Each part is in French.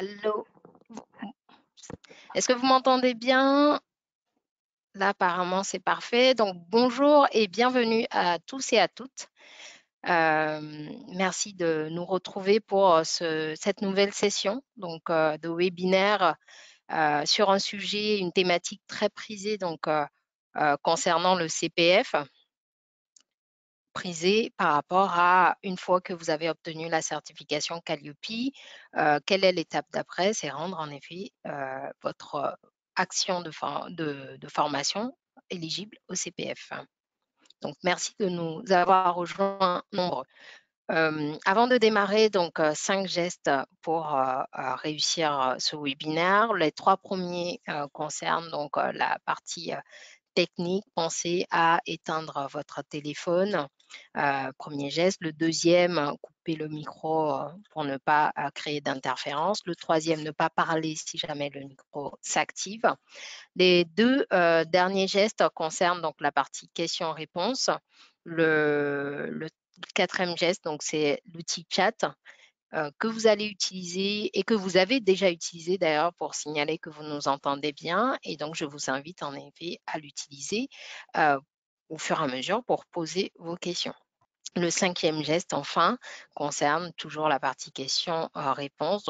Allô? Est-ce que vous m'entendez bien? Là, apparemment, c'est parfait. Donc, bonjour et bienvenue à tous et à toutes. Merci de nous retrouver pour cette nouvelle session de webinaire sur un sujet, une thématique très prisée concernant le CPF, prisé par rapport à une fois que vous avez obtenu la certification Calliope, quelle est l'étape d'après? C'est rendre en effet votre action de formation éligible au CPF. Donc, merci de nous avoir rejoints nombreux. Avant de démarrer, 5 gestes pour réussir ce webinaire. Les 3 premiers concernent la partie technique. Pensez à éteindre votre téléphone. Premier geste. Le deuxième, couper le micro pour ne pas créer d'interférence. Le troisième, ne pas parler si jamais le micro s'active. Les deux derniers gestes concernent donc la partie questions-réponses. Le quatrième geste, c'est l'outil chat que vous allez utiliser et que vous avez déjà utilisé d'ailleurs pour signaler que vous nous entendez bien. Et donc, je vous invite en effet à l'utiliser au fur et à mesure pour poser vos questions. Le cinquième geste, enfin, concerne toujours la partie questions-réponses.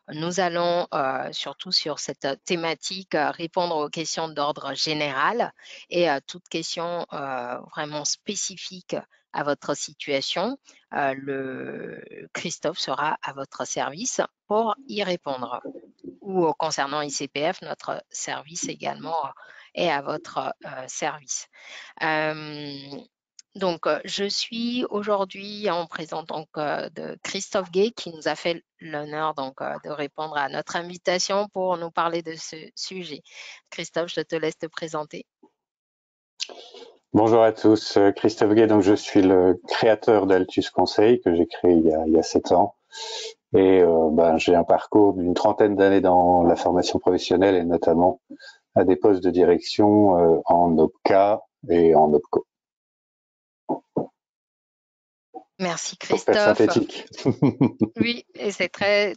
Nous allons, surtout sur cette thématique, répondre aux questions d'ordre général et à toute question vraiment spécifique à votre situation. Christophe sera à votre service pour y répondre. Ou concernant ICPF, notre service également est à votre service. Je suis aujourd'hui en présence de Christophe Gay qui nous a fait l'honneur de répondre à notre invitation pour nous parler de ce sujet. Christophe, je te laisse te présenter. Bonjour à tous, Christophe Gay, donc je suis le créateur d'Altus Conseil que j'ai créé il y a 7 ans et j'ai un parcours d'une trentaine d'années dans la formation professionnelle et notamment à des postes de direction en OPCA et en OPCO. Merci Pour faire Christophe. synthétique. Oui, et c'est très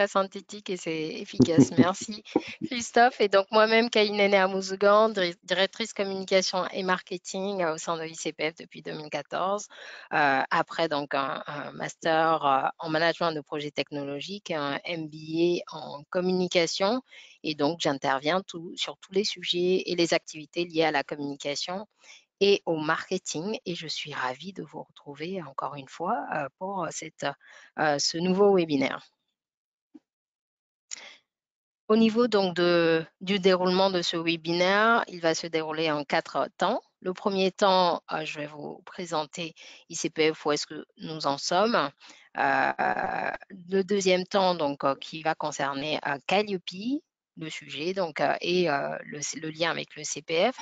synthétique et c'est efficace. Merci Christophe. Et donc moi-même, Kainene Amouzugan, directrice communication et marketing au sein de ICPF depuis 2014. Après un master en management de projets technologiques, un MBA en communication. Et donc j'interviens sur tous les sujets et les activités liées à la communication et au marketing. Et je suis ravie de vous retrouver encore une fois pour ce nouveau webinaire. Au niveau du déroulement de ce webinaire, il va se dérouler en 4 temps. Le premier temps, je vais vous présenter ICPF, où est-ce que nous en sommes. Le deuxième temps, qui va concerner Calliope, le sujet, et le lien avec le CPF.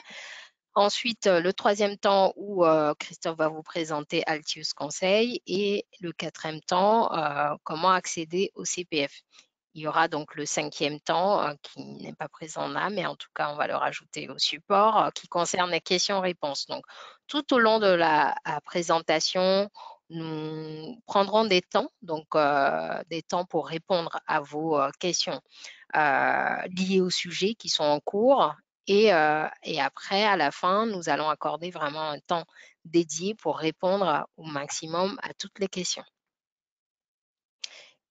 Ensuite, le troisième temps où Christophe va vous présenter Altius Conseil et le quatrième temps, comment accéder au CPF. Il y aura donc le cinquième temps qui n'est pas présent là, mais en tout cas, on va le rajouter au support qui concerne les questions-réponses. Donc, tout au long de la présentation, nous prendrons des temps, des temps pour répondre à vos questions liées au sujet qui sont en cours. Et après, à la fin, nous allons accorder vraiment un temps dédié pour répondre au maximum à toutes les questions.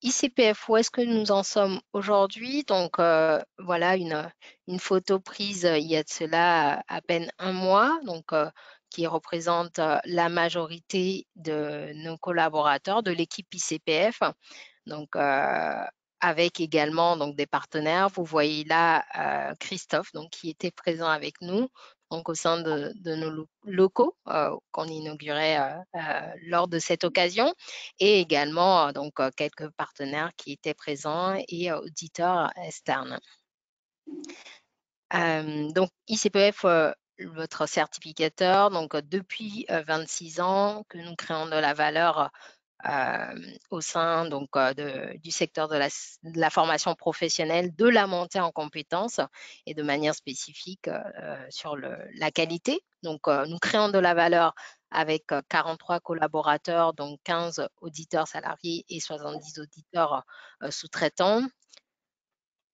ICPF, où est-ce que nous en sommes aujourd'hui? Voilà une photo prise il y a de cela à peine un mois, qui représente la majorité de nos collaborateurs de l'équipe ICPF. Avec également des partenaires. Vous voyez là Christophe qui était présent avec nous au sein de nos locaux qu'on inaugurait lors de cette occasion et également quelques partenaires qui étaient présents et auditeurs externes. ICPF, votre certificateur, depuis 26 ans que nous créons de la valeur au sein du secteur de la formation professionnelle, de la montée en compétences et de manière spécifique sur la qualité. Nous créons de la valeur avec 43 collaborateurs, donc 15 auditeurs salariés et 70 auditeurs sous-traitants.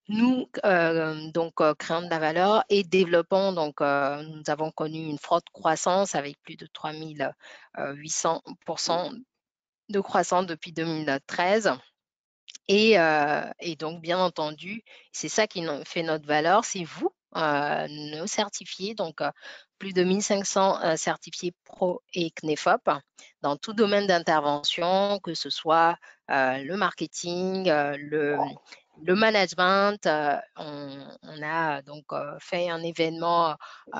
Nous, créons de la valeur et développons, nous avons connu une forte croissance avec plus de 3800% de croissance depuis 2013. Et donc, bien entendu, c'est ça qui fait notre valeur, c'est vous, nos certifiés, plus de 1500 certifiés pro et CNEFOP dans tout domaine d'intervention, que ce soit le marketing, le management. On a fait un événement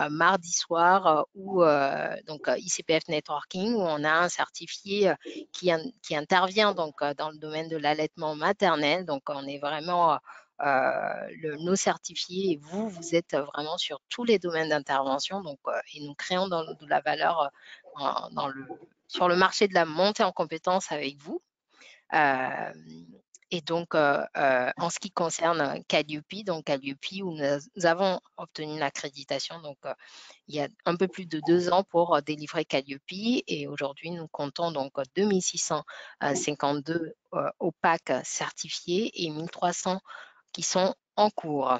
mardi soir ICPF Networking, où on a un certifié qui intervient dans le domaine de l'allaitement maternel. Donc, on est vraiment nos certifiés, et vous êtes vraiment sur tous les domaines d'intervention. Et nous créons de la valeur sur le marché de la montée en compétences avec vous. En ce qui concerne Calliope, où nous avons obtenu l'accréditation il y a un peu plus de 2 ans pour délivrer Calliope, et aujourd'hui nous comptons 2652 OPAC certifiés et 1300 qui sont en cours.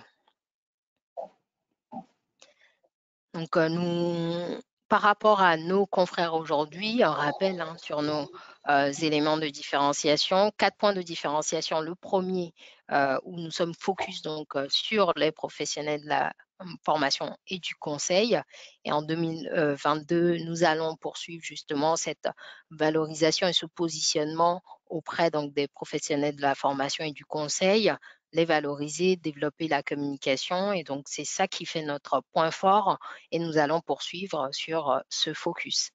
Par rapport à nos confrères aujourd'hui, un rappel sur nos éléments de différenciation, 4 points de différenciation. Le premier, où nous sommes focus sur les professionnels de la formation et du conseil. Et en 2022, nous allons poursuivre justement cette valorisation et ce positionnement auprès des professionnels de la formation et du conseil, les valoriser, développer la communication. Et donc, c'est ça qui fait notre point fort, et nous allons poursuivre sur ce focus.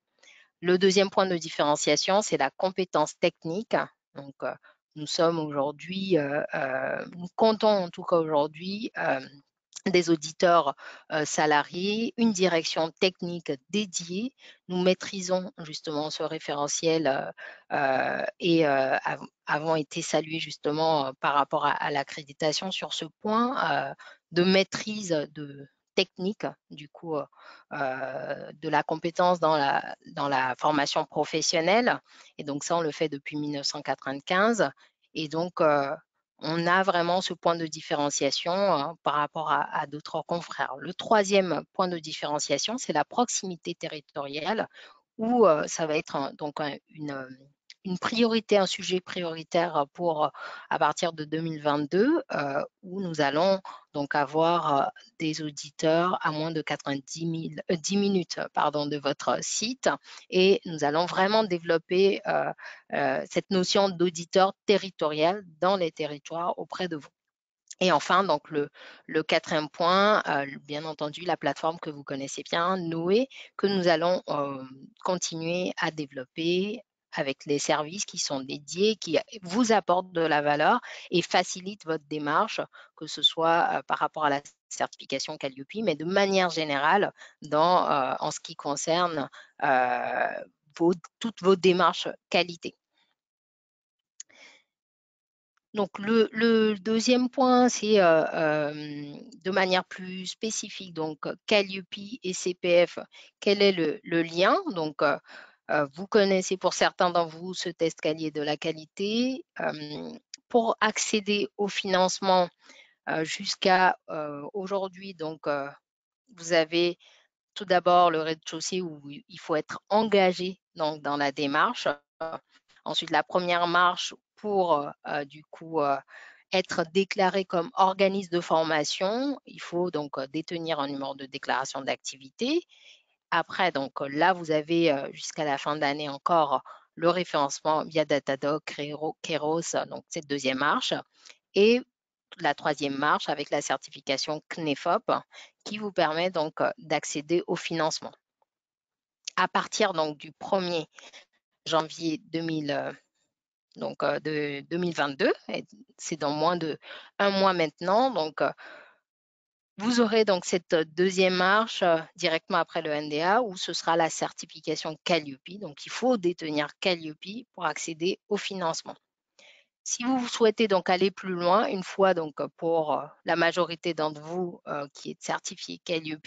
Le deuxième point de différenciation, c'est la compétence technique. Nous sommes aujourd'hui, nous comptons en tout cas aujourd'hui des auditeurs salariés, une direction technique dédiée. Nous maîtrisons justement ce référentiel et avons été salués justement par rapport à l'accréditation sur ce point de maîtrise technique, de la compétence dans la formation professionnelle. Et donc ça, on le fait depuis 1995. Et donc, on a vraiment ce point de différenciation par rapport à d'autres confrères. Le troisième point de différenciation, c'est la proximité territoriale, où ça va être une priorité, un sujet prioritaire à partir de 2022, où nous allons avoir des auditeurs à moins de 10 minutes de votre site, et nous allons vraiment développer cette notion d'auditeur territorial dans les territoires auprès de vous. Et enfin, le quatrième point, bien entendu, la plateforme que vous connaissez bien, Noé, que nous allons continuer à développer avec les services qui sont dédiés, qui vous apportent de la valeur et facilitent votre démarche, que ce soit par rapport à la certification Calliope, mais de manière générale en ce qui concerne toutes vos démarches qualité. Donc, le deuxième point, c'est de manière plus spécifique, Calliope et CPF, quel est le lien? Vous connaissez pour certains d'entre vous ce test Calier de la qualité. Pour accéder au financement jusqu'à aujourd'hui, vous avez tout d'abord le rez-de-chaussée où il faut être engagé dans la démarche. Ensuite, la première marche pour être déclaré comme organisme de formation, il faut détenir un numéro de déclaration d'activité. Après, là, vous avez jusqu'à la fin d'année encore le référencement via Datadog, Keros, donc cette deuxième marche. Et la troisième marche avec la certification CNEFOP qui vous permet d'accéder au financement. À partir du 1er janvier 2022, c'est dans moins d'1 mois maintenant, vous aurez cette deuxième marche directement après le NDA, où ce sera la certification Calliope. Donc, il faut détenir Calliope pour accéder au financement. Si vous souhaitez aller plus loin, une fois pour la majorité d'entre vous qui est certifié Calliope,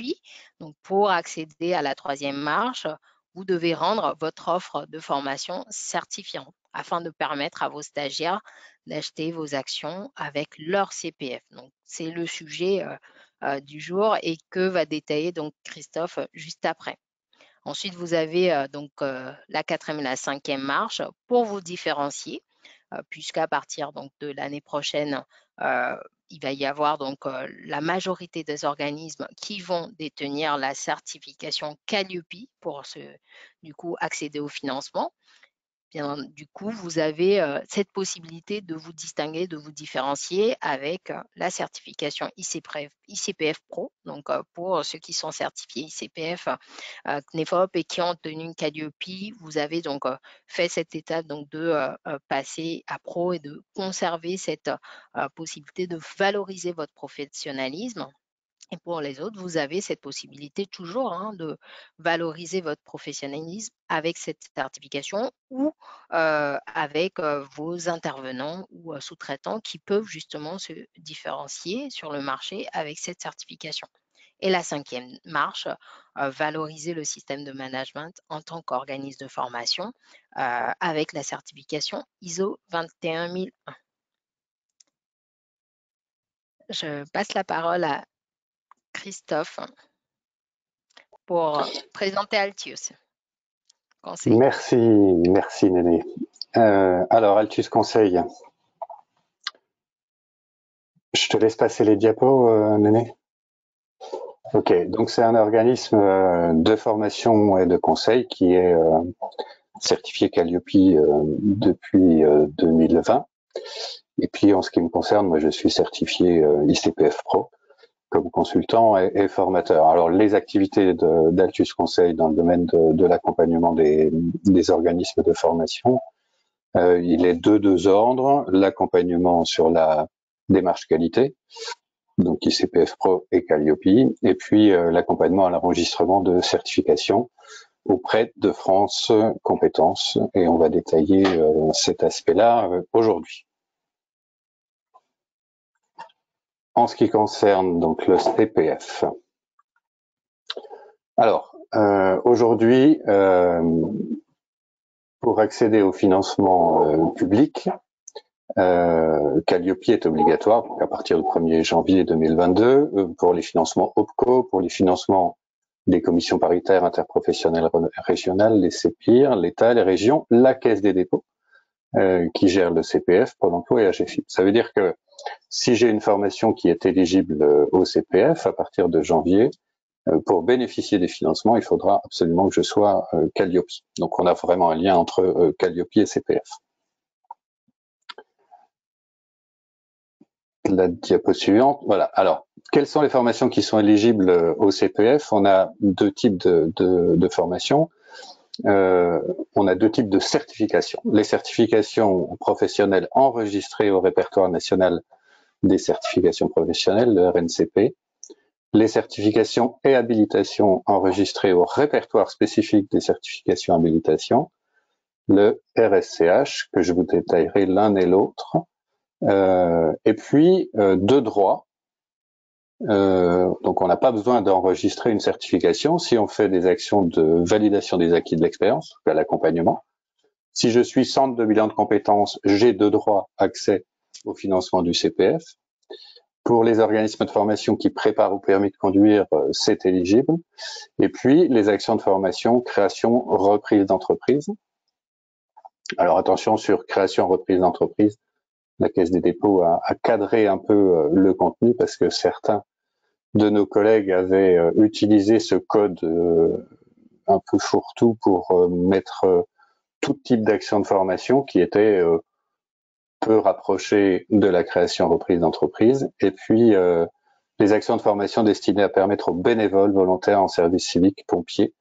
pour accéder à la troisième marche, vous devez rendre votre offre de formation certifiante afin de permettre à vos stagiaires d'acheter vos actions avec leur CPF. Donc, c'est le sujet du jour et que va détailler donc Christophe juste après. Ensuite, vous avez donc la quatrième et la cinquième marche pour vous différencier, puisqu'à partir donc de l'année prochaine, euh, il va y avoir donc la majorité des organismes qui vont détenir la certification Calliope pour du coup accéder au financement. Bien, du coup, vous avez cette possibilité de vous distinguer, de vous différencier avec la certification ICPF Pro. Donc, pour ceux qui sont certifiés ICPF, CNEFOP et qui ont tenu une Calliope, vous avez donc fait cette étape donc de passer à Pro et de conserver cette possibilité de valoriser votre professionnalisme. Et pour les autres, vous avez cette possibilité toujours de valoriser votre professionnalisme avec cette certification ou avec vos intervenants ou sous-traitants qui peuvent justement se différencier sur le marché avec cette certification. Et la cinquième marche, valoriser le système de management en tant qu'organisme de formation avec la certification ISO 21001. Je passe la parole à Christophe pour présenter Altius Conseil. Merci, merci Néné. Alors, Altus Conseil, je te laisse passer les diapos, Néné. Ok, donc c'est un organisme de formation et de conseil qui est certifié Calliope depuis 2020. Et puis en ce qui me concerne, moi je suis certifié ICPF Pro comme consultant et formateur. Alors les activités d'Altus Conseil dans le domaine de l'accompagnement des organismes de formation, il est de deux ordres, l'accompagnement sur la démarche qualité, donc ICPF Pro et Calliope, et puis l'accompagnement à l'enregistrement de certification auprès de France Compétences, et on va détailler cet aspect-là aujourd'hui. En ce qui concerne donc le CPF, alors aujourd'hui, pour accéder au financement public, Calliope est obligatoire à partir du 1er janvier 2022 pour les financements OPCO, pour les financements des commissions paritaires interprofessionnelles régionales, les CEPIR, l'État, les régions, la Caisse des dépôts qui gère le CPF, Pôle emploi et AGFIP. Ça veut dire que si j'ai une formation qui est éligible au CPF à partir de janvier, pour bénéficier des financements, il faudra absolument que je sois Calliope. Donc on a vraiment un lien entre Calliope et CPF. La diapo suivante. Voilà. Alors, quelles sont les formations qui sont éligibles au CPF? On a deux types de formations. On a deux types de certifications. Les certifications professionnelles enregistrées au répertoire national des certifications professionnelles, le RNCP. Les certifications et habilitations enregistrées au répertoire spécifique des certifications habilitation, le RSCH, que je vous détaillerai l'un et l'autre. Et puis de droit. Donc on n'a pas besoin d'enregistrer une certification si on fait des actions de validation des acquis de l'expérience, à l'accompagnement. Si je suis centre de bilan de compétences, j'ai de droit accès au financement du CPF. Pour les organismes de formation qui préparent au permis de conduire, c'est éligible. Et puis les actions de formation, création, reprise d'entreprise. Alors attention sur création, reprise d'entreprise. La Caisse des dépôts a cadré un peu le contenu parce que certains de nos collègues avaient utilisé ce code un peu fourre-tout pour mettre tout type d'action de formation qui était peu rapproché de la création reprise d'entreprise. Et puis les actions de formation destinées à permettre aux bénévoles volontaires en service civique, pompiers,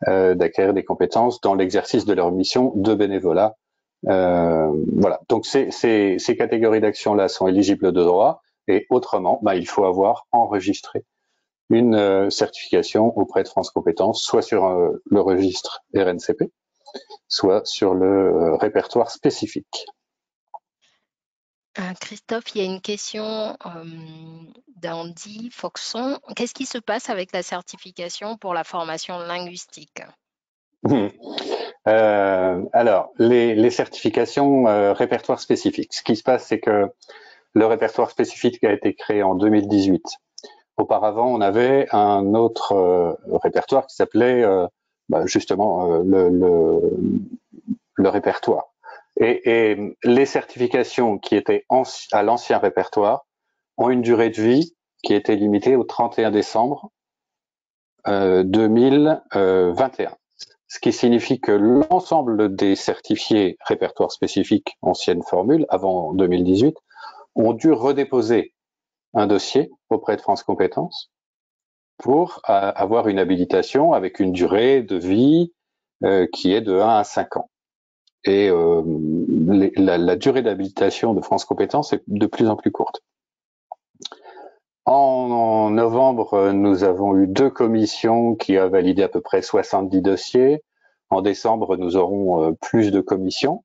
d'acquérir des compétences dans l'exercice de leur mission de bénévolat. Voilà. Donc ces catégories d'actions-là sont éligibles de droit. Et autrement, il faut avoir enregistré une certification auprès de France Compétences, soit sur le registre RNCP, soit sur le répertoire spécifique. Christophe, il y a une question d'Andy Foxon. Qu'est-ce qui se passe avec la certification pour la formation linguistique? Alors, les certifications répertoire spécifique. Ce qui se passe, c'est que le répertoire spécifique a été créé en 2018. Auparavant, on avait un autre répertoire qui s'appelait justement le répertoire. Et les certifications qui étaient à l'ancien répertoire ont une durée de vie qui était limitée au 31 décembre 2021. Ce qui signifie que l'ensemble des certifiés répertoires spécifiques ancienne formule, avant 2018, ont dû redéposer un dossier auprès de France Compétences pour avoir une habilitation avec une durée de vie qui est de 1 à 5 ans. Et la durée d'habilitation de France Compétences est de plus en plus courte. En novembre, nous avons eu 2 commissions qui ont validé à peu près 70 dossiers. En décembre, nous aurons plus de commissions,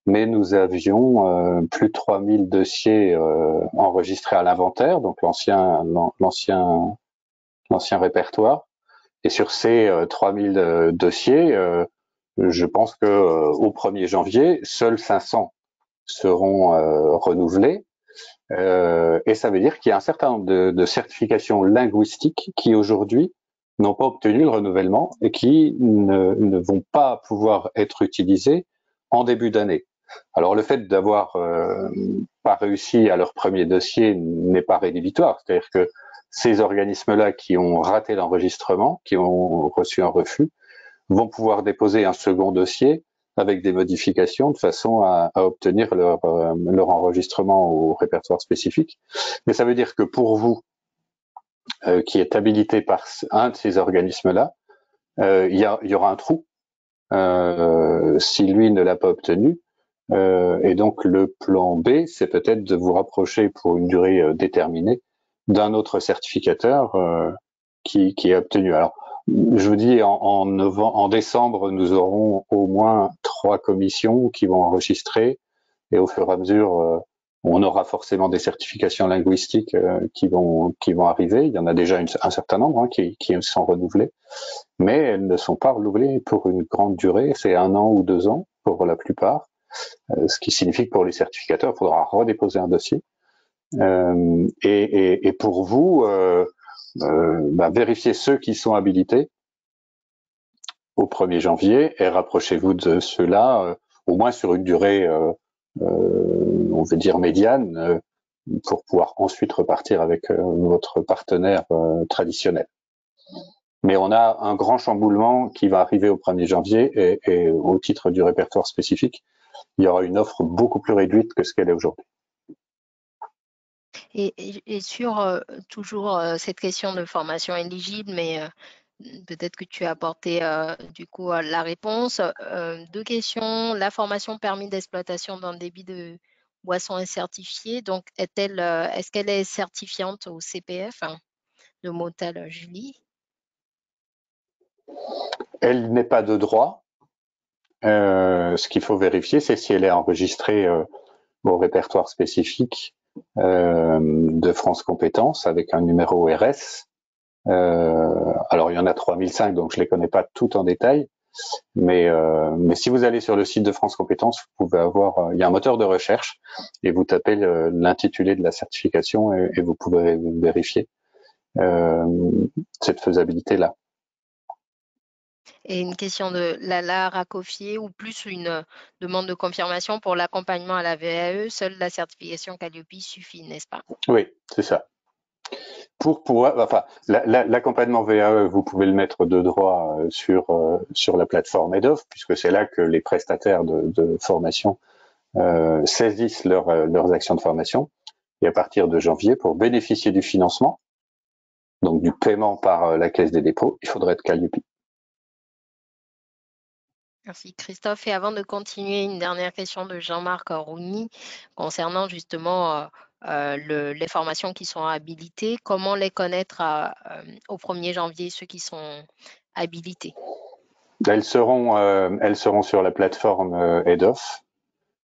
mais nous avions plus de 3000 dossiers enregistrés à l'inventaire, donc l'ancien répertoire. Et sur ces 3000 dossiers, je pense que au 1er janvier, seuls 500 seront renouvelés. Et ça veut dire qu'il y a un certain nombre de certifications linguistiques qui aujourd'hui n'ont pas obtenu le renouvellement et qui ne vont pas pouvoir être utilisées en début d'année. Alors le fait d'avoir pas réussi à leur premier dossier n'est pas rédhibitoire, c'est-à-dire que ces organismes-là qui ont raté l'enregistrement, qui ont reçu un refus, vont pouvoir déposer un second dossier avec des modifications de façon à obtenir leur enregistrement au répertoire spécifique. Mais ça veut dire que pour vous, qui êtes habilité par un de ces organismes-là, il y aura un trou si lui ne l'a pas obtenu. Et donc le plan B, c'est peut-être de vous rapprocher pour une durée déterminée d'un autre certificateur qui est obtenu. Alors, je vous dis, en décembre, nous aurons au moins 3 commissions qui vont enregistrer, et au fur et à mesure, on aura forcément des certifications linguistiques qui vont arriver. Il y en a déjà un certain nombre qui sont renouvelées, mais elles ne sont pas renouvelées pour une grande durée. C'est 1 an ou 2 ans pour la plupart, ce qui signifie que pour les certificateurs, il faudra redéposer un dossier. Et pour vous, vérifiez ceux qui sont habilités au 1er janvier et rapprochez-vous de ceux-là, au moins sur une durée, on va dire médiane, pour pouvoir ensuite repartir avec votre partenaire traditionnel. Mais on a un grand chamboulement qui va arriver au 1er janvier et au titre du répertoire spécifique, il y aura une offre beaucoup plus réduite que ce qu'elle est aujourd'hui. Et sur toujours cette question de formation éligible, mais peut-être que tu as apporté du coup la réponse. 2 questions. La formation permis d'exploitation d'un débit de boisson est certifiée. Donc, est-ce qu'elle est certifiante au CPF, hein, de Motel Julie? Elle n'est pas de droit. Ce qu'il faut vérifier, c'est si elle est enregistrée au répertoire spécifique de France Compétences avec un numéro RS. Alors il y en a 3005, donc je les connais pas toutes en détail, mais si vous allez sur le site de France Compétences, vous pouvez avoir, il y a un moteur de recherche et vous tapez l'intitulé de la certification et vous pouvez vérifier cette faisabilité-là. Et une question de Lala Rakofié ou plus une demande de confirmation pour l'accompagnement à la VAE, seule la certification Calliope suffit, n'est-ce pas? Oui, c'est ça. Pour pouvoir, enfin, l'accompagnement VAE, vous pouvez le mettre de droit sur la plateforme EDOF, puisque c'est là que les prestataires de formation saisissent leurs actions de formation. Et à partir de janvier, pour bénéficier du financement, donc du paiement par la Caisse des dépôts, il faudrait être Calliope. Merci Christophe. Et avant de continuer, une dernière question de Jean-Marc Rougny concernant justement les formations qui sont habilitées. Comment les connaître au 1er janvier, ceux qui sont habilités? Elles seront sur la plateforme EDOF,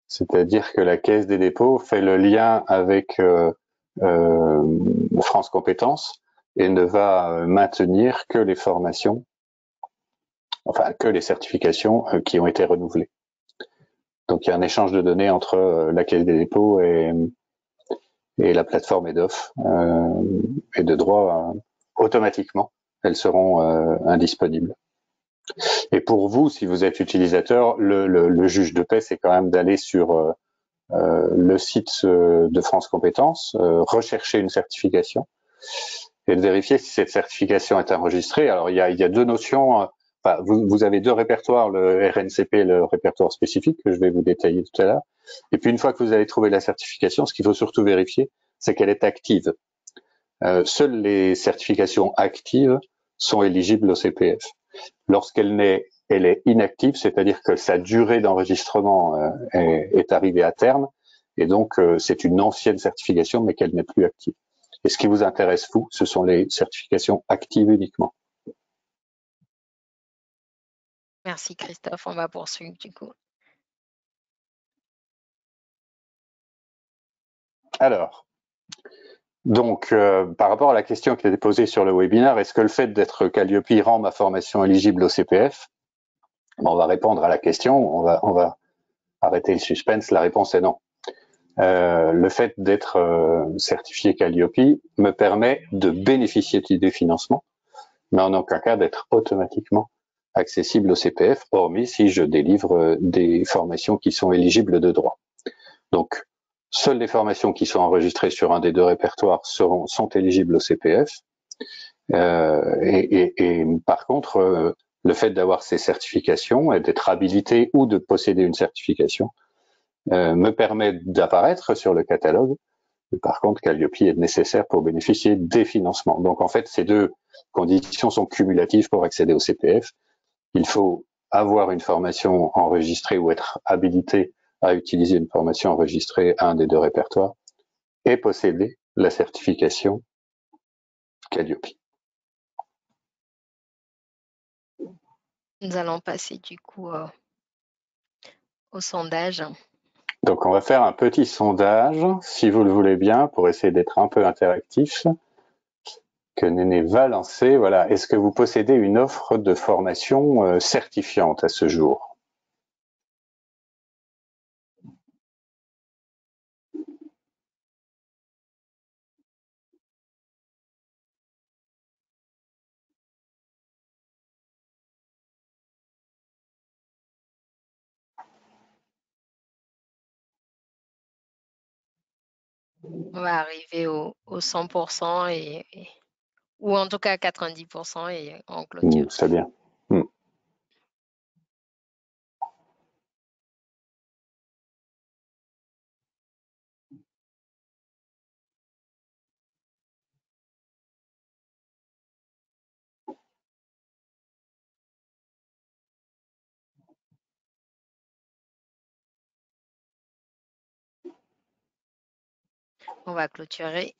c'est-à-dire que la Caisse des dépôts fait le lien avec France Compétences et ne va maintenir que les formations enfin que les certifications qui ont été renouvelées. Donc il y a un échange de données entre la Caisse des dépôts et la plateforme EDOF et de droit automatiquement, elles seront indisponibles. Et pour vous, si vous êtes utilisateur, le juge de paix, c'est quand même d'aller sur le site de France Compétences, rechercher une certification et de vérifier si cette certification est enregistrée. Alors il y a deux notions. Enfin, vous avez deux répertoires, le RNCP et le répertoire spécifique que je vais vous détailler tout à l'heure. Et puis une fois que vous avez trouvé la certification, ce qu'il faut surtout vérifier, c'est qu'elle est active. Seules les certifications actives sont éligibles au CPF. Lorsqu'elle est inactive, c'est-à-dire que sa durée d'enregistrement est arrivée à terme, et donc c'est une ancienne certification, mais qu'elle n'est plus active. Et ce qui vous intéresse, vous, ce sont les certifications actives uniquement. Merci Christophe, on va poursuivre du coup. Alors, donc, par rapport à la question qui a été posée sur le webinaire, est-ce que le fait d'être Calliope rend ma formation éligible au CPF? On va répondre à la question, on va arrêter le suspense, la réponse est non. Le fait d'être certifié Calliope me permet de bénéficier des financements, mais en aucun cas d'être automatiquement accessible au CPF, hormis si je délivre des formations qui sont éligibles de droit. Donc, seules les formations qui sont enregistrées sur un des deux répertoires sont éligibles au CPF. Et par contre, le fait d'avoir ces certifications et d'être habilité ou de posséder une certification me permet d'apparaître sur le catalogue. Par contre, Calliope est nécessaire pour bénéficier des financements. Donc en fait, ces deux conditions sont cumulatives pour accéder au CPF. Il faut avoir une formation enregistrée ou être habilité à utiliser une formation enregistrée à un des deux répertoires et posséder la certification Calliope. Nous allons passer du coup au sondage. Donc on va faire un petit sondage, si vous le voulez bien, pour essayer d'être un peu interactif, que Néné va lancer. Voilà. Est-ce que vous possédez une offre de formation certifiante à ce jour? On va arriver au 100% ou en tout cas à 90% et en clôture. C'est bien. On va clôturer.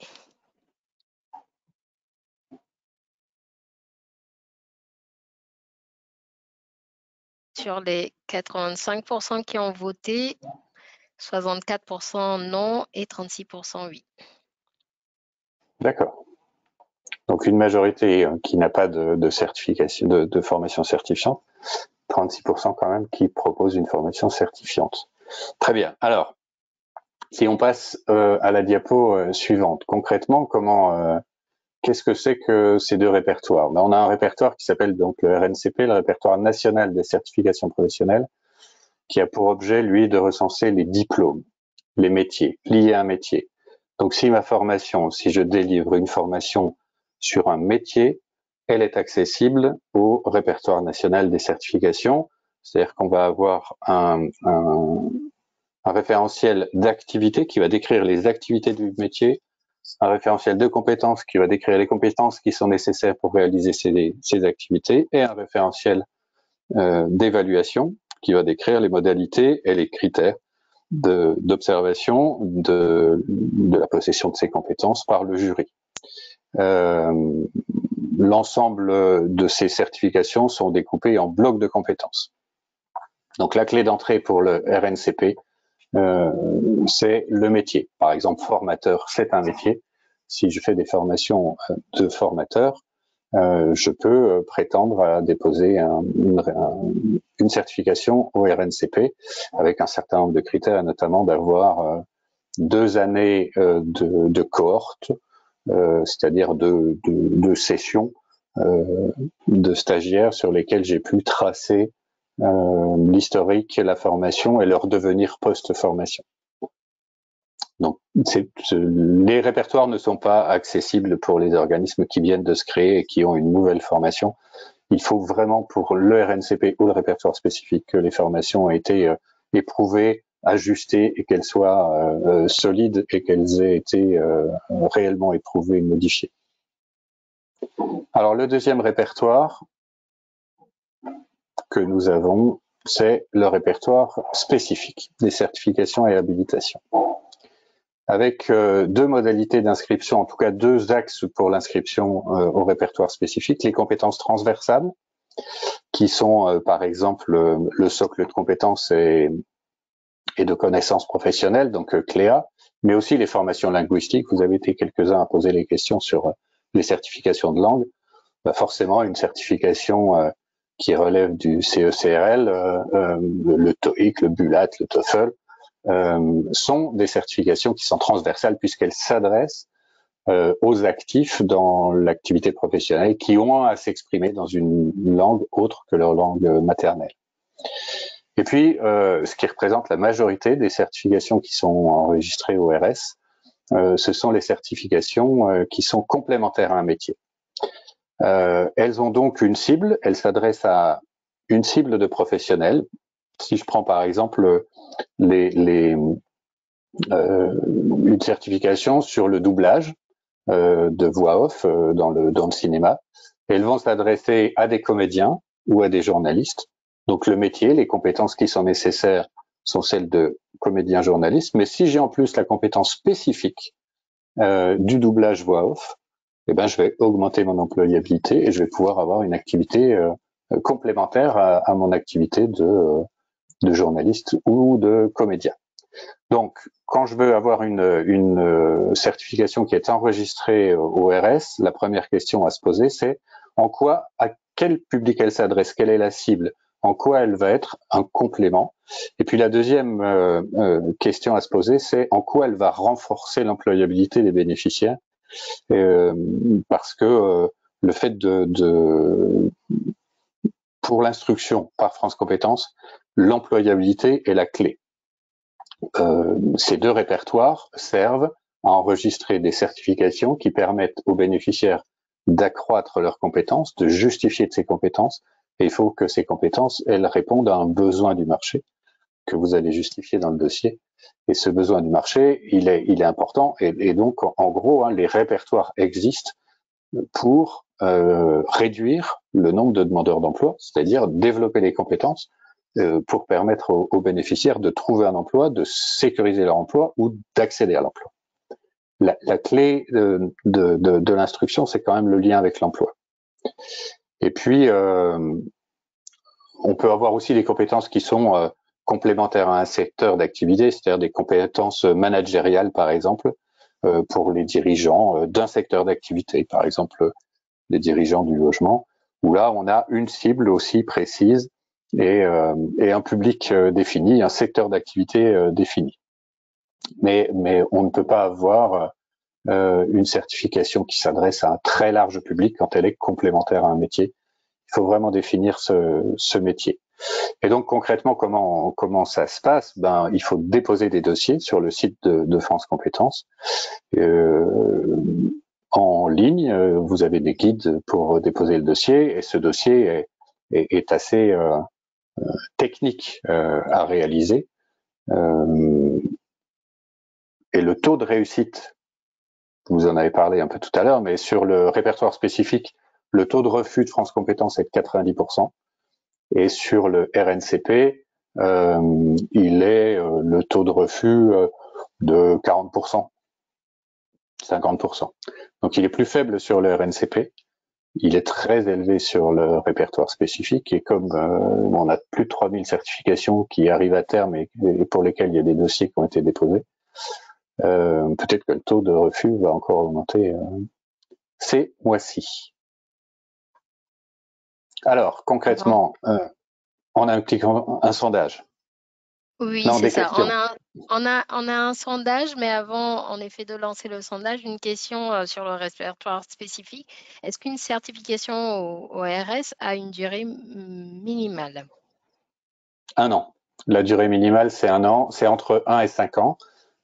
Sur les 85% qui ont voté, 64% non et 36% oui. D'accord. Donc une majorité qui n'a pas de certification, de formation certifiante, 36% quand même qui proposent une formation certifiante. Très bien. Alors, si on passe à la diapo suivante, concrètement, qu'est-ce que c'est que ces deux répertoires? On a un répertoire qui s'appelle donc le RNCP, le répertoire national des certifications professionnelles, qui a pour objet, lui, de recenser les diplômes, les métiers, liés à un métier. Donc si ma formation, si je délivre une formation sur un métier, elle est accessible au répertoire national des certifications, c'est-à-dire qu'on va avoir un référentiel d'activités qui va décrire les activités du métier, un référentiel de compétences qui va décrire les compétences qui sont nécessaires pour réaliser ces activités, et un référentiel d'évaluation qui va décrire les modalités et les critères d'observation de la possession de ces compétences par le jury. L'ensemble de ces certifications sont découpées en blocs de compétences. Donc la clé d'entrée pour le RNCP, c'est le métier. Par exemple, formateur, c'est un métier. Si je fais des formations de formateur, je peux prétendre à déposer une certification au RNCP avec un certain nombre de critères, notamment d'avoir 2 années de cohorte, c'est-à-dire de sessions de stagiaires sur lesquels j'ai pu tracer l'historique, la formation et leur devenir post-formation. Donc, les répertoires ne sont pas accessibles pour les organismes qui viennent de se créer et qui ont une nouvelle formation. Il faut vraiment pour le RNCP ou le répertoire spécifique que les formations aient été éprouvées, ajustées et qu'elles soient solides et qu'elles aient été réellement éprouvées et modifiées. Alors, le deuxième répertoire que nous avons, c'est le répertoire spécifique des certifications et habilitations. Avec deux modalités d'inscription, en tout cas deux axes pour l'inscription au répertoire spécifique, les compétences transversales, qui sont par exemple le socle de compétences et de connaissances professionnelles, donc CLEA, mais aussi les formations linguistiques. Vous avez été quelques-uns à poser les questions sur les certifications de langue. Forcément, une certification qui relève du CECRL, le TOEIC, le BULAT, le TOEFL, sont des certifications qui sont transversales puisqu'elles s'adressent aux actifs dans l'activité professionnelle qui ont à s'exprimer dans une langue autre que leur langue maternelle. Et puis, ce qui représente la majorité des certifications qui sont enregistrées au RS, ce sont les certifications qui sont complémentaires à un métier. Elles ont donc une cible, elles s'adressent à une cible de professionnels. Si je prends par exemple une certification sur le doublage de voix off dans le cinéma, elles vont s'adresser à des comédiens ou à des journalistes. Donc le métier, les compétences qui sont nécessaires sont celles de comédien journaliste, mais si j'ai en plus la compétence spécifique du doublage voix off, eh ben, je vais augmenter mon employabilité et je vais pouvoir avoir une activité complémentaire à mon activité de journaliste ou de comédien. Donc, quand je veux avoir une certification qui est enregistrée au RS, la première question à se poser, c'est à quel public elle s'adresse, quelle est la cible, en quoi elle va être un complément. Et puis la deuxième question à se poser, c'est en quoi elle va renforcer l'employabilité des bénéficiaires, parce que le fait pour l'instruction par France Compétences, l'employabilité est la clé. Ces deux répertoires servent à enregistrer des certifications qui permettent aux bénéficiaires d'accroître leurs compétences, de justifier de ces compétences, et il faut que ces compétences, elles répondent à un besoin du marché que vous allez justifier dans le dossier. Et ce besoin du marché, il est important, et donc, en gros, les répertoires existent pour réduire le nombre de demandeurs d'emploi, c'est-à-dire développer les compétences pour permettre aux bénéficiaires de trouver un emploi, de sécuriser leur emploi ou d'accéder à l'emploi. La clé de l'instruction, c'est quand même le lien avec l'emploi. Et puis, on peut avoir aussi des compétences qui sont complémentaires à un secteur d'activité, c'est-à-dire des compétences managériales, par exemple, pour les dirigeants d'un secteur d'activité, par exemple les dirigeants du logement, où là, on a une cible aussi précise et un public défini, un secteur d'activité défini. Mais on ne peut pas avoir une certification qui s'adresse à un très large public quand elle est complémentaire à un métier. Il faut vraiment définir ce métier. Et donc concrètement, comment ça se passe? Il faut déposer des dossiers sur le site de France Compétences. En ligne, vous avez des guides pour déposer le dossier, et ce dossier est assez technique à réaliser. Et le taux de réussite, vous en avez parlé un peu tout à l'heure, mais sur le répertoire spécifique, le taux de refus de France Compétences est de 90%. Et sur le RNCP, il est le taux de refus de 40%, 50%. Donc il est plus faible sur le RNCP. Il est très élevé sur le répertoire spécifique, et comme on a plus de 3000 certifications qui arrivent à terme et pour lesquelles il y a des dossiers qui ont été déposés, peut-être que le taux de refus va encore augmenter ces mois-ci. Alors, avant? concrètement, on a un sondage. Oui, Non, c'est des ça. questions. On a un sondage, mais avant, en effet, de lancer le sondage, une question sur le répertoire spécifique. Est-ce qu'une certification au RS a une durée minimale? Un an. La durée minimale, c'est un an. C'est entre 1 et 5 ans.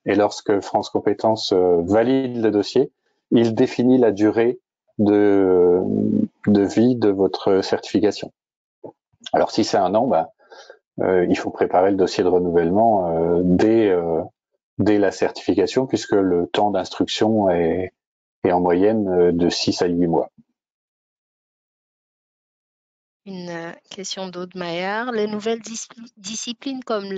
Et lorsque France Compétences valide le dossier, il définit la durée de, de vie de votre certification. Alors, si c'est un an, bah, il faut préparer le dossier de renouvellement dès la certification, puisque le temps d'instruction est en moyenne de 6 à 8 mois. Une question d'Aude Maillard. Les nouvelles disciplines comme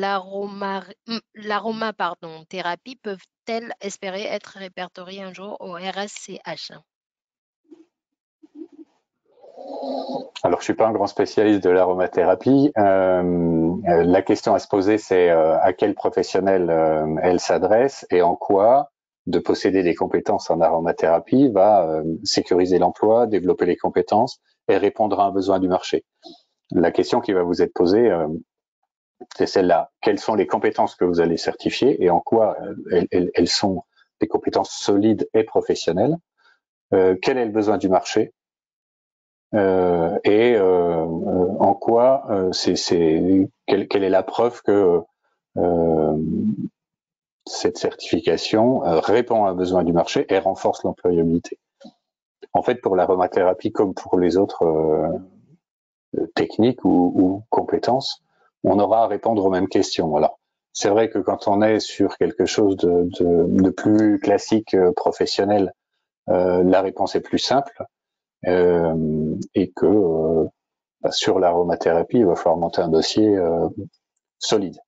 l'aromathérapie peuvent-elles espérer être répertoriées un jour au RSCH? Alors, je suis pas un grand spécialiste de l'aromathérapie. La question à se poser, c'est à quel professionnel elle s'adresse et en quoi de posséder des compétences en aromathérapie va sécuriser l'emploi, développer les compétences et répondre à un besoin du marché. La question qui va vous être posée, c'est celle-là. Quelles sont les compétences que vous allez certifier et en quoi elles sont des compétences solides et professionnelles? Quel est le besoin du marché? En quoi quelle est la preuve que euh, cette certification répond à un besoin du marché et renforce l'employabilité. En fait, pour l'aromathérapie comme pour les autres techniques ou compétences, on aura à répondre aux mêmes questions. Alors, c'est vrai que quand on est sur quelque chose de plus classique, professionnel, la réponse est plus simple et que sur l'aromathérapie, il va falloir monter un dossier solide.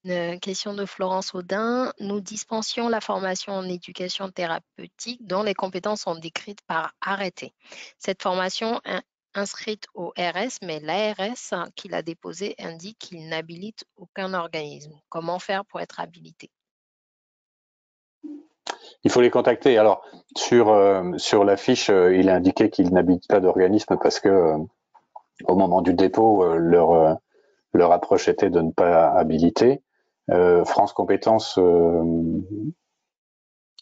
Une question de Florence Audin. Nous dispensions la formation en éducation thérapeutique dont les compétences sont décrites par arrêté. Cette formation est inscrite au RS, mais l'ARS qui l'a déposée indique qu'il n'habilite aucun organisme. Comment faire pour être habilité? Il faut les contacter. Alors, sur la fiche, il est indiqué qu'ils n'habitent pas d'organisme parce que au moment du dépôt, leur approche était de ne pas habiliter. France Compétences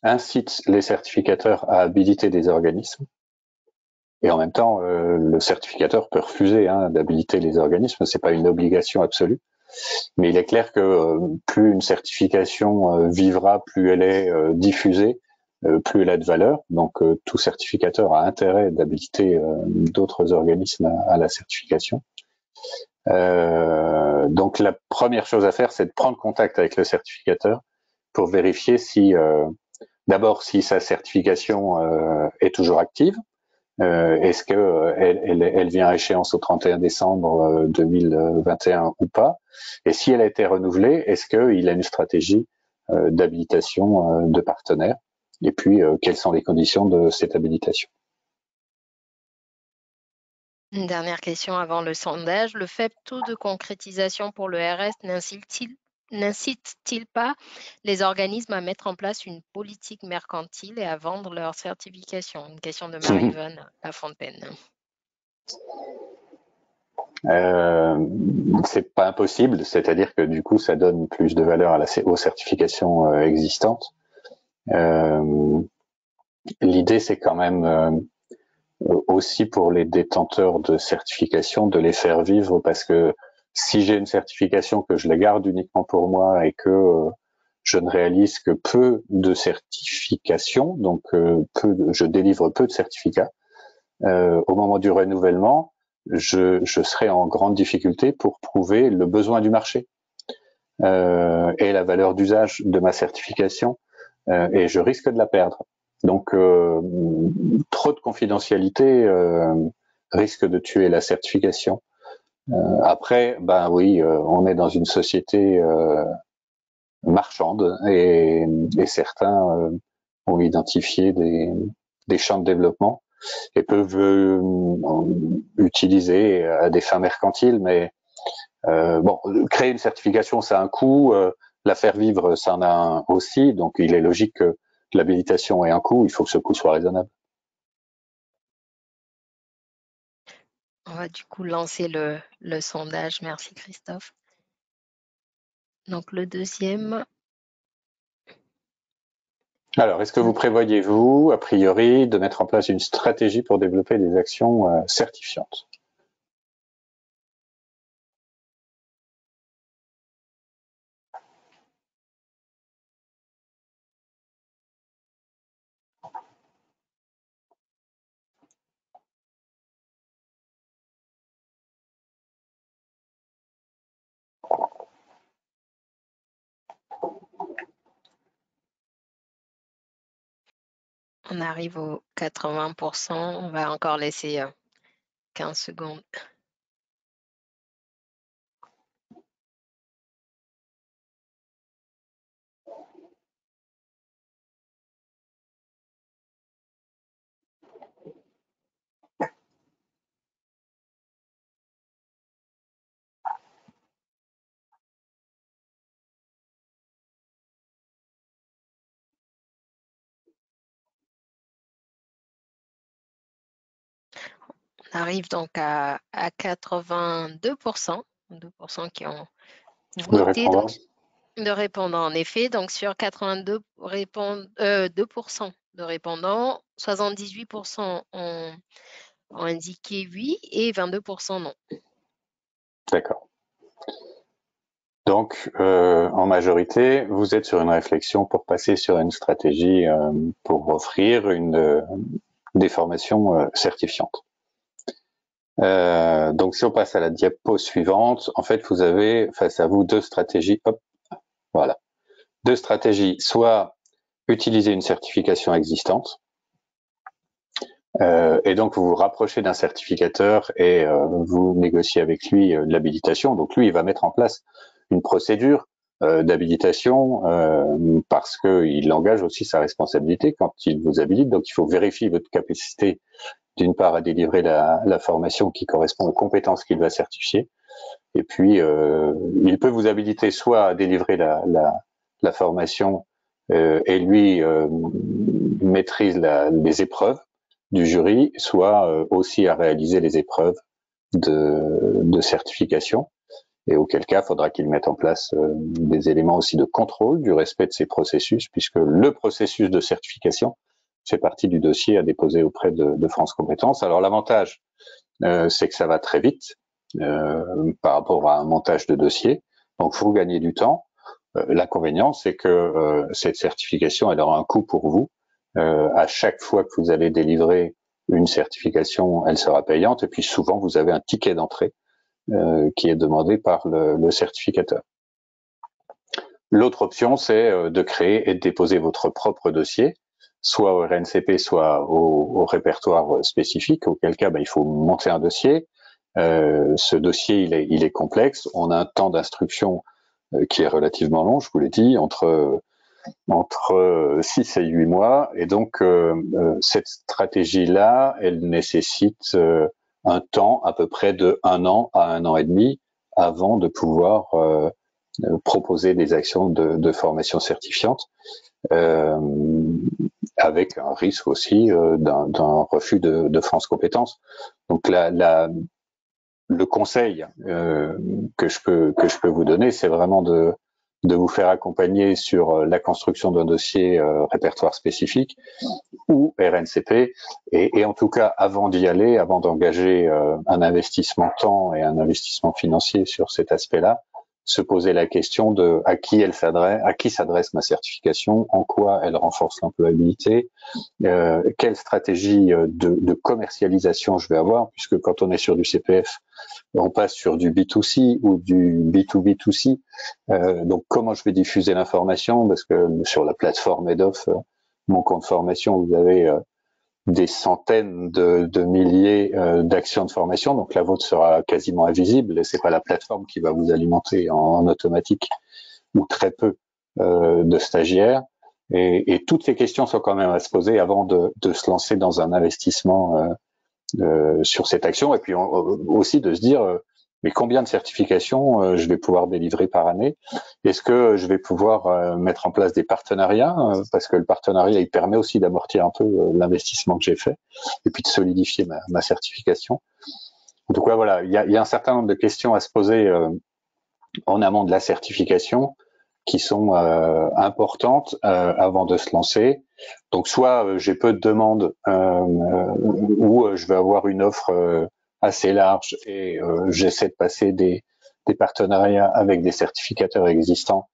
incite les certificateurs à habiliter des organismes. Et en même temps, le certificateur peut refuser d'habiliter les organismes. C'est pas une obligation absolue. Mais il est clair que plus une certification vivra, plus elle est diffusée, plus elle a de valeur. Donc tout certificateur a intérêt d'habiliter d'autres organismes à la certification. Donc la première chose à faire, c'est de prendre contact avec le certificateur pour vérifier si, d'abord, si sa certification est toujours active. Est-ce qu'elle vient à échéance au 31 décembre 2021 ou pas? Et si elle a été renouvelée, est-ce qu'il a une stratégie d'habilitation de partenaire? Et puis, quelles sont les conditions de cette habilitation? Une dernière question avant le sondage. Le faible taux de concrétisation pour le RS n'incite-t-il pas les organismes à mettre en place une politique mercantile et à vendre leurs certifications? Une question de Marie-Vonne Lafontaine. C'est pas impossible, c'est-à-dire que du coup, ça donne plus de valeur aux certifications existantes. L'idée, c'est quand même aussi pour les détenteurs de certification de les faire vivre parce que si j'ai une certification que je la garde uniquement pour moi et que je ne réalise que peu de certifications, donc je délivre peu de certificats, au moment du renouvellement, je serai en grande difficulté pour prouver le besoin du marché et la valeur d'usage de ma certification et je risque de la perdre. Donc, trop de confidentialité risque de tuer la certification. Après, ben oui, on est dans une société marchande et certains ont identifié des champs de développement et peuvent utiliser à des fins mercantiles, mais bon, créer une certification, ça a un coût. La faire vivre, ça en a un aussi. Donc, il est logique que l'habilitation ait un coût. Il faut que ce coût soit raisonnable. On va du coup lancer le sondage. Merci Christophe. Donc le deuxième, Alors, est-ce que vous prévoyez, vous, a priori, de mettre en place une stratégie pour développer des actions certifiantes? on arrive aux 80%. On va encore laisser 15 secondes. On arrive donc à 82%, 2% qui ont De voté, donc répondants? de répondants en effet. Donc sur 82 2% de répondants, 78% ont indiqué oui et 22% non. D'accord. Donc, en majorité, vous êtes sur une réflexion pour passer sur une stratégie pour offrir des formations certifiantes. Donc, si on passe à la diapo suivante, en fait, vous avez face à vous deux stratégies. Hop, voilà. Deux stratégies. Soit utiliser une certification existante, et donc vous vous rapprochez d'un certificateur et vous négociez avec lui l'habilitation. Donc lui, il va mettre en place une procédure d'habilitation parce qu'il engage aussi sa responsabilité quand il vous habilite. Donc il faut vérifier votre capacité d'une part à délivrer la formation qui correspond aux compétences qu'il va certifier, et puis il peut vous habiliter soit à délivrer la formation et lui maîtrise les épreuves du jury, soit aussi à réaliser les épreuves de certification, et auquel cas, il faudra qu'il mette en place des éléments aussi de contrôle du respect de ces processus, puisque le processus de certification fait partie du dossier à déposer auprès de France Compétences. Alors l'avantage, c'est que ça va très vite par rapport à un montage de dossier, donc vous gagnez du temps. L'inconvénient, c'est que cette certification, elle aura un coût pour vous. À chaque fois que vous allez délivrer une certification, elle sera payante, et puis souvent, vous avez un ticket d'entrée qui est demandé par le certificateur. L'autre option, c'est de créer et de déposer votre propre dossier, soit au RNCP, soit au répertoire spécifique, auquel cas il faut monter un dossier. Ce dossier, il est complexe. On a un temps d'instruction qui est relativement long, je vous l'ai dit, entre 6 et 8 mois. Et donc, cette stratégie-là, elle nécessite un temps à peu près de 1 an à 1 an et demi avant de pouvoir proposer des actions de formation certifiante, avec un risque aussi d'un refus de France Compétences. Donc, le conseil que je peux vous donner, c'est vraiment de vous faire accompagner sur la construction d'un dossier répertoire spécifique ou RNCP, et en tout cas avant d'y aller, avant d'engager un investissement temps et un investissement financier sur cet aspect-là, se poser la question de à qui s'adresse ma certification, en quoi elle renforce l'employabilité, quelle stratégie de commercialisation je vais avoir, puisque quand on est sur du CPF, on passe sur du B2C ou du B2B2C. Donc, comment je vais diffuser l'information? Parce que sur la plateforme Head-Off, mon compte formation, vous avez des centaines de milliers d'actions de formation. Donc, la vôtre sera quasiment invisible et c'est pas la plateforme qui va vous alimenter en automatique, ou très peu de stagiaires. Et toutes ces questions sont quand même à se poser avant de se lancer dans un investissement sur cette action, et puis aussi de se dire mais combien de certifications je vais pouvoir délivrer par année? Est-ce que je vais pouvoir mettre en place des partenariats, parce que le partenariat, il permet aussi d'amortir un peu l'investissement que j'ai fait, et puis de solidifier ma certification. En tout cas, voilà, il y a un certain nombre de questions à se poser en amont de la certification qui sont importantes avant de se lancer. Donc, soit j'ai peu de demandes ou je vais avoir une offre assez large et j'essaie de passer des partenariats avec des certificateurs existants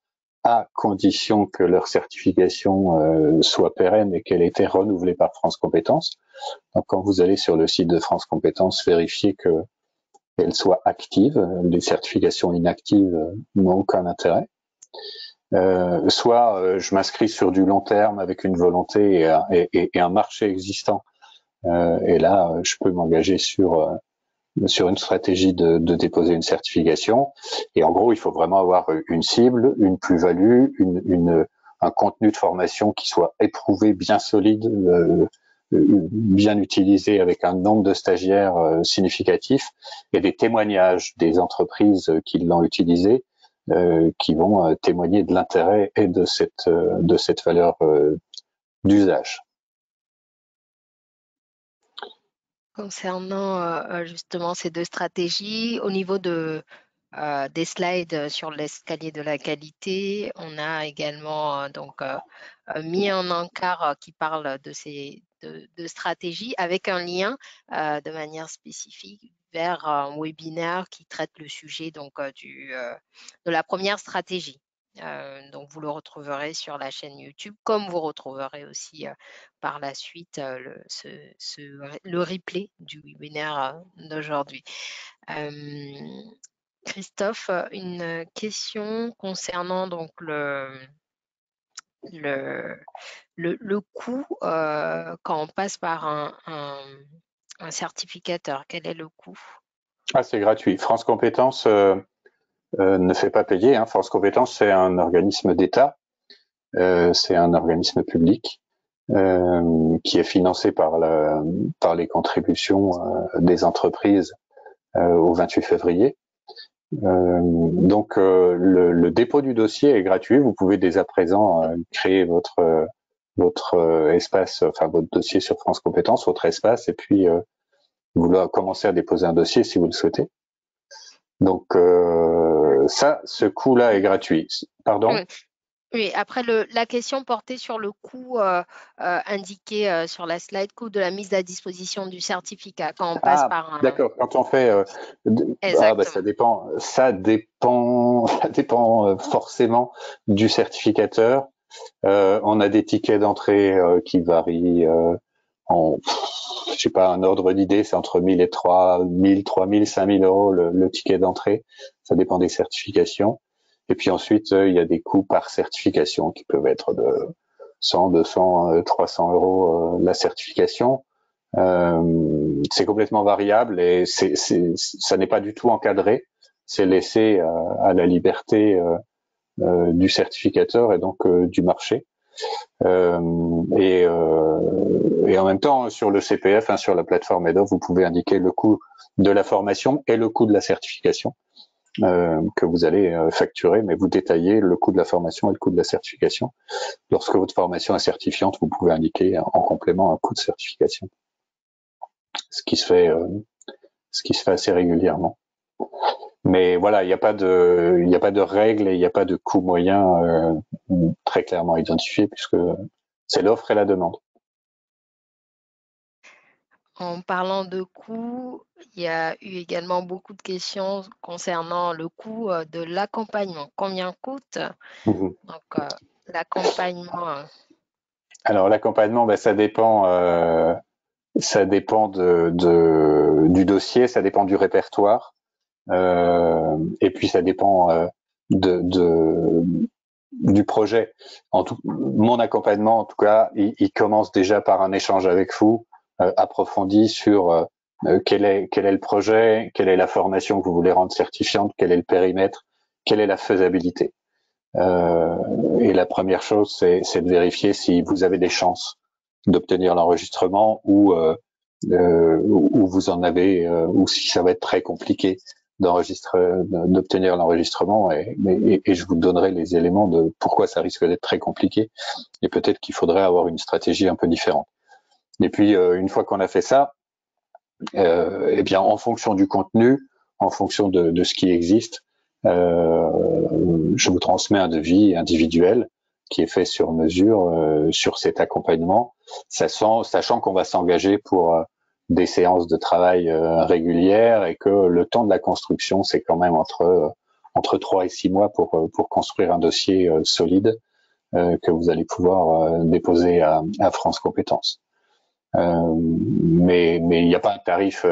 à condition que leur certification soit pérenne et qu'elle ait été renouvelée par France Compétences. Donc, quand vous allez sur le site de France Compétences, vérifiez qu'elle soit active. Les certifications inactives n'ont aucun intérêt. Soit je m'inscris sur du long terme avec une volonté et un marché existant. Et là, je peux m'engager sur une stratégie de déposer une certification. Et en gros, il faut vraiment avoir une cible, une plus-value, un contenu de formation qui soit éprouvé, bien solide, bien utilisé avec un nombre de stagiaires significatif et des témoignages des entreprises qui l'ont utilisé qui vont témoigner de l'intérêt et de cette valeur d'usage. Concernant justement ces deux stratégies, au niveau des slides sur l'escalier de la qualité, on a également mis un encart qui parle de de stratégies avec un lien de manière spécifique vers un webinaire qui traite le sujet de la première stratégie. Donc, vous le retrouverez sur la chaîne YouTube, comme vous retrouverez aussi par la suite le replay du webinaire d'aujourd'hui. Christophe, une question concernant donc le, le coût quand on passe par un certificateur. Quel est le coût? Ah, c'est gratuit. France Compétences ne fait pas payer. Hein. France Compétences, c'est un organisme d'État, c'est un organisme public qui est financé par les contributions des entreprises au 28 février. Donc le dépôt du dossier est gratuit. Vous pouvez dès à présent créer votre espace, enfin votre dossier sur France Compétences, votre espace, et puis vous commencez à déposer un dossier si vous le souhaitez. Donc ce coût-là est gratuit. Pardon? Oui. Oui, après la question portait sur le coût indiqué sur la slide, coût de la mise à disposition du certificat quand on passe Ah, par un... d'accord. Quand on fait, ça Exactement. dépend, ça dépend forcément du certificateur. On a des tickets d'entrée qui varient je sais pas, un ordre d'idée, c'est entre 1000 et 3000, 3000, 5000 euros le ticket d'entrée. Ça dépend des certifications. Et puis ensuite, il y a des coûts par certification qui peuvent être de 100, 200, 300 euros la certification. C'est complètement variable et ça n'est pas du tout encadré. C'est laissé à la liberté du certificateur et donc du marché. Et en même temps, sur le CPF, sur la plateforme EDOF, vous pouvez indiquer le coût de la formation et le coût de la certification que vous allez facturer, mais vous détaillez le coût de la formation et le coût de la certification. Lorsque votre formation est certifiante, vous pouvez indiquer en complément un coût de certification, ce qui se fait assez régulièrement. Mais voilà, il n'y a pas de règles et il n'y a pas de coût moyen très clairement identifié puisque c'est l'offre et la demande. En parlant de coût, il y a eu également beaucoup de questions concernant le coût de l'accompagnement. Combien coûte donc l'accompagnement? Alors l'accompagnement, ça dépend du dossier, ça dépend du répertoire, et puis ça dépend du projet. Mon accompagnement, en tout cas, il commence déjà par un échange avec vous approfondi sur quel est le projet, quelle est la formation que vous voulez rendre certifiante, quel est le périmètre, quelle est la faisabilité. Et la première chose, c'est de vérifier si vous avez des chances d'obtenir l'enregistrement ou vous en avez, ou si ça va être très compliqué d'obtenir l'enregistrement. Et je vous donnerai les éléments de pourquoi ça risque d'être très compliqué. Et peut-être qu'il faudrait avoir une stratégie un peu différente. Et puis, une fois qu'on a fait ça, eh bien, en fonction du contenu, en fonction de ce qui existe, je vous transmets un devis individuel qui est fait sur mesure sur cet accompagnement, sachant qu'on va s'engager pour des séances de travail régulières et que le temps de la construction, c'est quand même entre 3 et 6 mois pour construire un dossier solide que vous allez pouvoir déposer à France Compétences. Mais il n'y a pas un tarif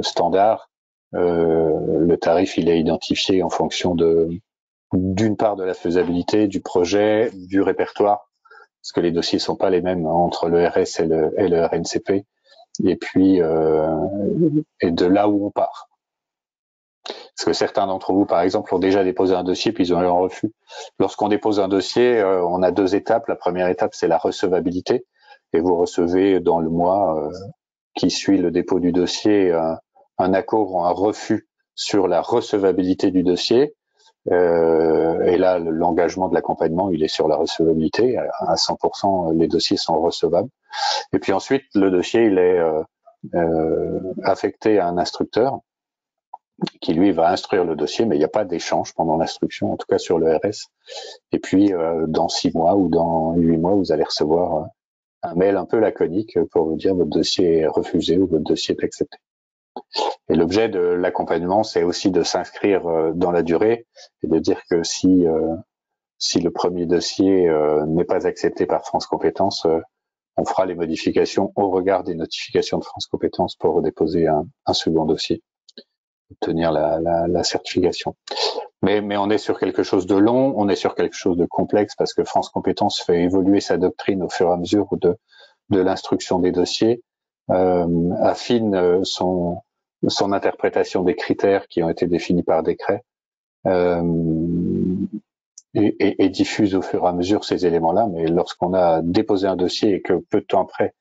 standard. Le tarif, il est identifié en fonction d'une part de la faisabilité du projet, du répertoire, parce que les dossiers sont pas les mêmes entre le RS et le RNCP, et puis et de là où on part. Parce que certains d'entre vous, par exemple, ont déjà déposé un dossier puis ils ont eu un refus. Lorsqu'on dépose un dossier, on a 2 étapes. La première étape, c'est la recevabilité, et vous recevez dans le mois qui suit le dépôt du dossier un accord ou un refus sur la recevabilité du dossier. Et là, l'engagement de l'accompagnement, il est sur la recevabilité. À 100%, les dossiers sont recevables. Et puis ensuite, le dossier, il est affecté à un instructeur qui, lui, va instruire le dossier, mais il n'y a pas d'échange pendant l'instruction, en tout cas sur le RS. Et puis, dans 6 mois ou dans 8 mois, vous allez recevoir un mail un peu laconique pour vous dire votre dossier est refusé ou votre dossier est accepté. Et l'objet de l'accompagnement, c'est aussi de s'inscrire dans la durée et de dire que si le premier dossier n'est pas accepté par France Compétences, on fera les modifications au regard des notifications de France Compétences pour redéposer un second dossier, obtenir la certification. Mais on est sur quelque chose de long, on est sur quelque chose de complexe parce que France Compétences fait évoluer sa doctrine au fur et à mesure de l'instruction des dossiers, affine son interprétation des critères qui ont été définis par décret, et diffuse au fur et à mesure ces éléments-là. Mais lorsqu'on a déposé un dossier et que peu de temps après,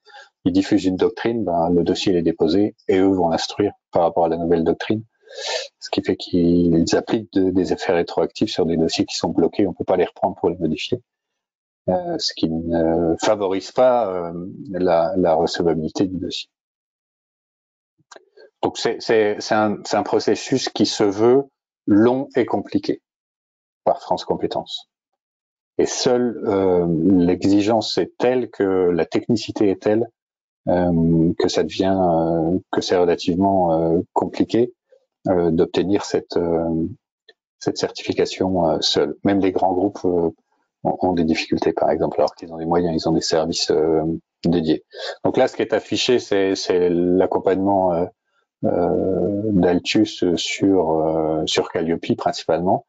ils diffusent une doctrine, ben, le dossier est déposé et eux vont l'instruire par rapport à la nouvelle doctrine. Ce qui fait qu'ils appliquent des effets rétroactifs sur des dossiers qui sont bloqués. On ne peut pas les reprendre pour les modifier. Ce qui ne favorise pas la recevabilité du dossier. Donc c'est un processus qui se veut long et compliqué par France Compétences. Et seule l'exigence est telle, que la technicité est telle, que ça devient, que c'est relativement compliqué d'obtenir cette certification seule. Même les grands groupes ont des difficultés, par exemple, alors qu'ils ont des moyens, ils ont des services dédiés. Donc là, ce qui est affiché, c'est l'accompagnement d'Altus sur Calliope principalement,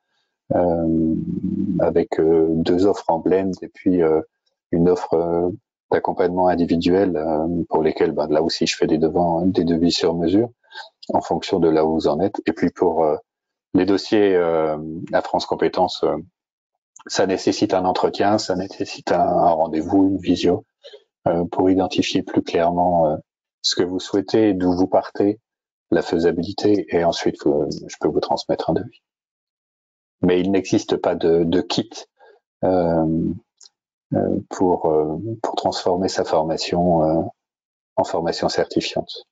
avec 2 offres en blend et puis une offre d'accompagnement individuel pour lesquels, là aussi, je fais des devis sur mesure en fonction de là où vous en êtes. Et puis pour les dossiers à France Compétences, ça nécessite un entretien, ça nécessite un rendez-vous, une visio, pour identifier plus clairement ce que vous souhaitez, d'où vous partez, la faisabilité, et ensuite je peux vous transmettre un devis. Mais il n'existe pas de kit pour transformer sa formation en formation certifiante.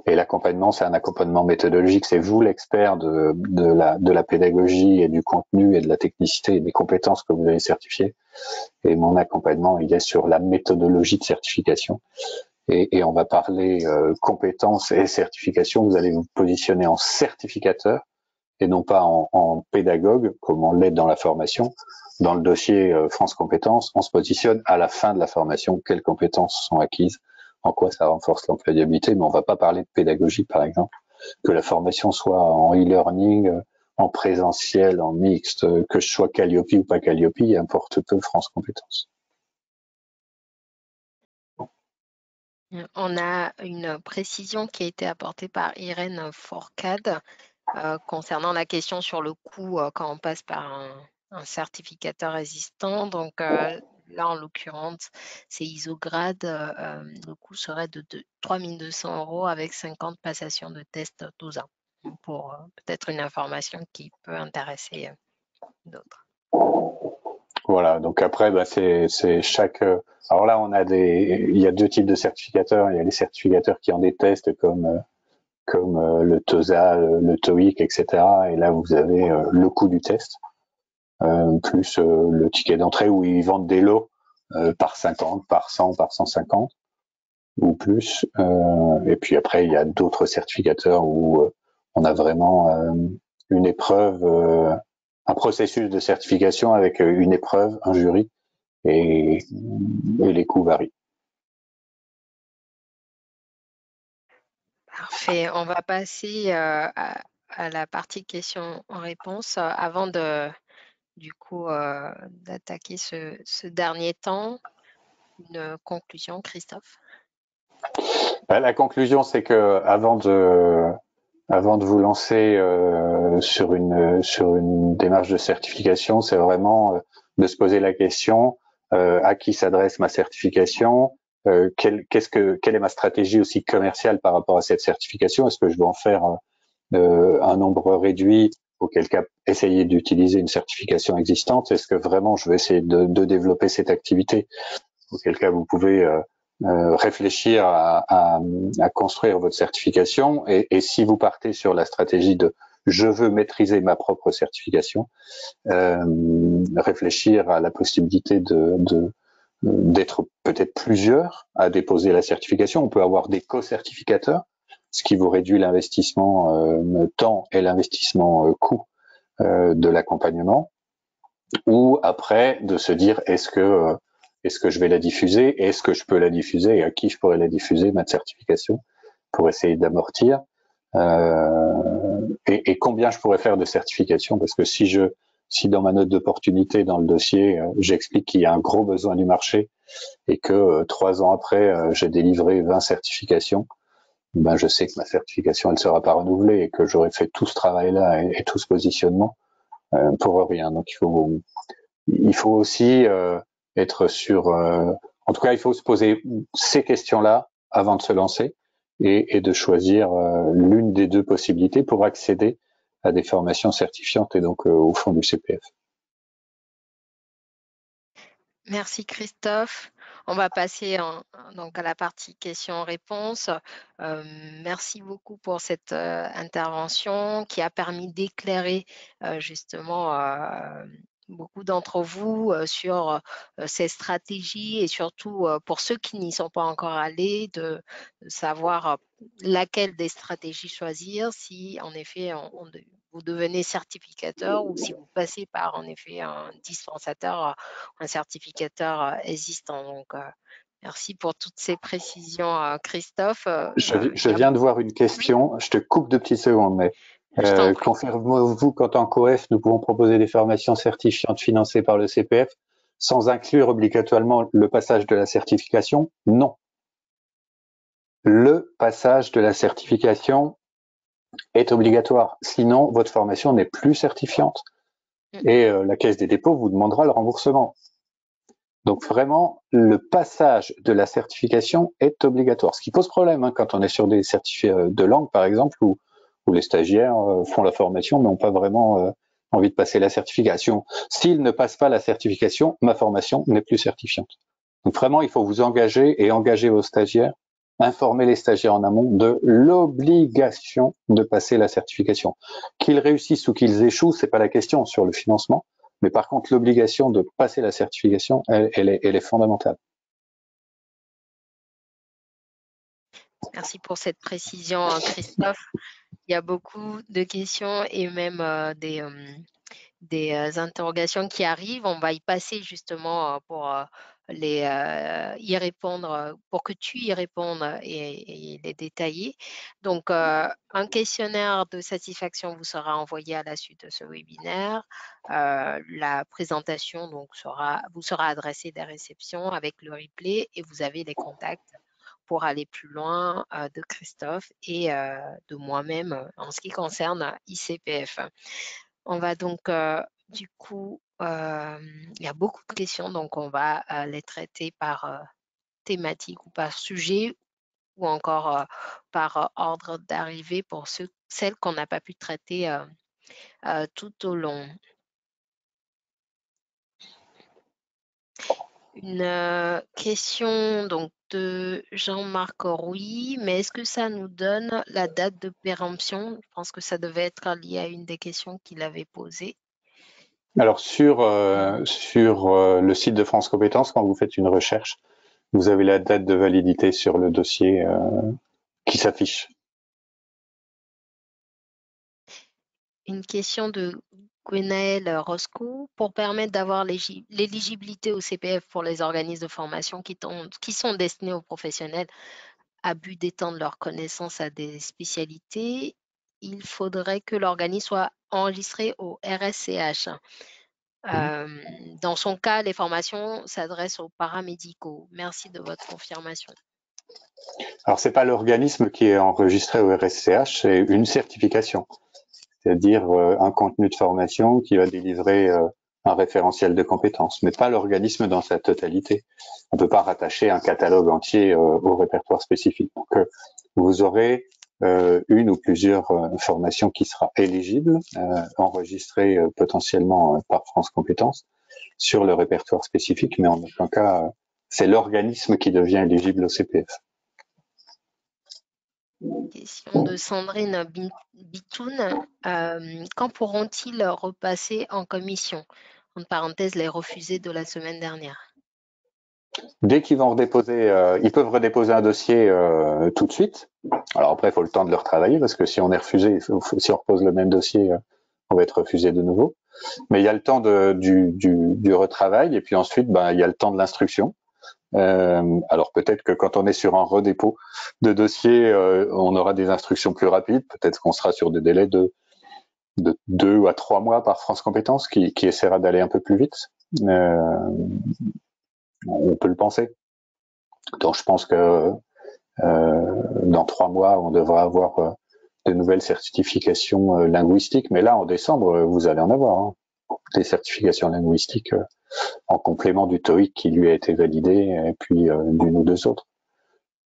Et l'accompagnement, c'est un accompagnement méthodologique. C'est vous l'expert de la pédagogie et du contenu et de la technicité et des compétences que vous allez certifier. Et mon accompagnement, il est sur la méthodologie de certification. Et on va parler compétences et certification. Vous allez vous positionner en certificateur et non pas en pédagogue, comme on l'est dans la formation. Dans le dossier France Compétences, on se positionne à la fin de la formation, quelles compétences sont acquises, en quoi ça renforce l'employabilité, mais on va pas parler de pédagogie, par exemple. Que la formation soit en e-learning, en présentiel, en mixte, que je sois Calliope ou pas Calliope, importe peu France Compétences. On a une précision qui a été apportée par Irène Fourcade concernant la question sur le coût quand on passe par un certificateur existant. Donc là, en l'occurrence, c'est Isograd. Le coût serait de 3 200 € avec 50 passations de test 12 ans. Pour peut-être une information qui peut intéresser d'autres. Voilà, donc après, bah, c'est chaque. Alors là, il y a deux types de certificateurs. Il y a les certificateurs qui ont des tests comme le TOSA, le TOEIC, etc. Et là, vous avez le coût du test, plus le ticket d'entrée où ils vendent des lots par 50, par 100, par 150 ou plus. Et puis après, il y a d'autres certificateurs où on a vraiment une épreuve, un processus de certification avec une épreuve, un jury, et les coûts varient. Parfait. On va passer à la partie questions-réponses avant du coup, d'attaquer ce dernier temps. Une conclusion, Christophe? La conclusion, c'est que avant de vous lancer sur une démarche de certification, c'est vraiment de se poser la question à qui s'adresse ma certification, quelle est ma stratégie aussi commerciale par rapport à cette certification. Est-ce que je veux en faire un nombre réduit, auquel cas essayer d'utiliser une certification existante? Est-ce que vraiment je vais essayer de développer cette activité, auquel cas vous pouvez réfléchir à construire votre certification, et si vous partez sur la stratégie de je veux maîtriser ma propre certification, réfléchir à la possibilité d'être peut-être plusieurs à déposer la certification. On peut avoir des co-certificateurs, ce qui vous réduit l'investissement temps et l'investissement coût de l'accompagnement. Ou après de se dire est-ce que je vais la diffuser, est-ce que je peux la diffuser et à qui je pourrais la diffuser, ma certification, pour essayer d'amortir, et combien je pourrais faire de certification, parce que si dans ma note d'opportunité dans le dossier j'explique qu'il y a un gros besoin du marché et que 3 ans après j'ai délivré 20 certifications, ben je sais que ma certification elle sera pas renouvelée et que j'aurais fait tout ce travail là et tout ce positionnement pour rien. Donc il faut aussi être sur. En tout cas, il faut se poser ces questions-là avant de se lancer et de choisir l'une des deux possibilités pour accéder à des formations certifiantes et donc au fond du CPF. Merci Christophe. On va passer donc à la partie questions-réponses. Euh, Merci beaucoup pour cette intervention qui a permis d'éclairer justement beaucoup d'entre vous sur ces stratégies et surtout pour ceux qui n'y sont pas encore allés, de savoir laquelle des stratégies choisir si en effet vous devenez certificateur ou si vous passez par en effet un dispensateur, un certificateur existant. Donc, merci pour toutes ces précisions, Christophe. Je viens de voir une Oui, question. Je te coupe 2 petites secondes, mais je t'en prie. confirmez-vous qu'en tant qu'OF, nous pouvons proposer des formations certifiantes financées par le CPF sans inclure obligatoirement le passage de la certification? Non. Le passage de la certification est obligatoire. Sinon, votre formation n'est plus certifiante Mm. et la Caisse des dépôts vous demandera le remboursement. Donc vraiment, le passage de la certification est obligatoire. Ce qui pose problème quand on est sur des certificats de langue, par exemple, où les stagiaires font la formation mais n'ont pas vraiment envie de passer la certification. S'ils ne passent pas la certification, ma formation n'est plus certifiante. Donc vraiment, il faut vous engager et engager vos stagiaires, informer les stagiaires en amont de l'obligation de passer la certification. Qu'ils réussissent ou qu'ils échouent, c'est pas la question sur le financement, mais par contre, l'obligation de passer la certification, elle est fondamentale. Merci pour cette précision, Christophe. Il y a beaucoup de questions et même des interrogations qui arrivent. On va y passer justement pour y répondre, pour que tu y répondes et les détailler. Donc, un questionnaire de satisfaction vous sera envoyé à la suite de ce webinaire. La présentation donc vous sera adressée des réceptions avec le replay et vous avez les contacts pour aller plus loin de Christophe et de moi-même en ce qui concerne ICPF. On va donc, du coup, il y a beaucoup de questions, donc on va les traiter par thématique ou par sujet ou encore par ordre d'arrivée pour celles qu'on n'a pas pu traiter tout au long. Une question donc de Jean-Marc Rouy, mais est-ce que ça nous donne la date de péremption? Je pense que ça devait être lié à une des questions qu'il avait posées. Alors sur le site de France Compétences, quand vous faites une recherche, vous avez la date de validité sur le dossier qui s'affiche. Une question de Gwenaël Roscoe. Pour permettre d'avoir l'éligibilité au CPF pour les organismes de formation qui sont destinés aux professionnels à but d'étendre leurs connaissances à des spécialités, il faudrait que l'organisme soit enregistré au RSCH. Euh, Dans son cas, les formations s'adressent aux paramédicaux. Merci de votre confirmation. Alors c'est pas l'organisme qui est enregistré au RSCH, c'est une certification, c'est-à-dire un contenu de formation qui va délivrer un référentiel de compétences, mais pas l'organisme dans sa totalité. On peut pas rattacher un catalogue entier au répertoire spécifique. Donc vous aurez une ou plusieurs formations qui sera éligible, enregistrée potentiellement par France Compétences sur le répertoire spécifique, mais en aucun cas c'est l'organisme qui devient éligible au CPF. Question de Sandrine Bitoun. Quand pourront-ils repasser en commission? En parenthèse, les refusés de la semaine dernière. Dès qu'ils vont redéposer, ils peuvent redéposer un dossier tout de suite. Alors après, il faut le temps de le retravailler parce que si on est refusé, si on repose le même dossier, on va être refusé de nouveau. Mais il y a le temps du retravail et puis ensuite, ben, il y a le temps de l'instruction. Alors peut-être que quand on est sur un redépôt de dossier, on aura des instructions plus rapides. Peut-être qu'on sera sur des délais de 2 à 3 mois par France Compétences qui essaiera d'aller un peu plus vite. On peut le penser. Donc je pense que dans 3 mois, on devra avoir de nouvelles certifications linguistiques. Mais là, en décembre, vous allez en avoir hein, des certifications linguistiques en complément du TOEIC qui lui a été validé et puis d'une ou deux autres.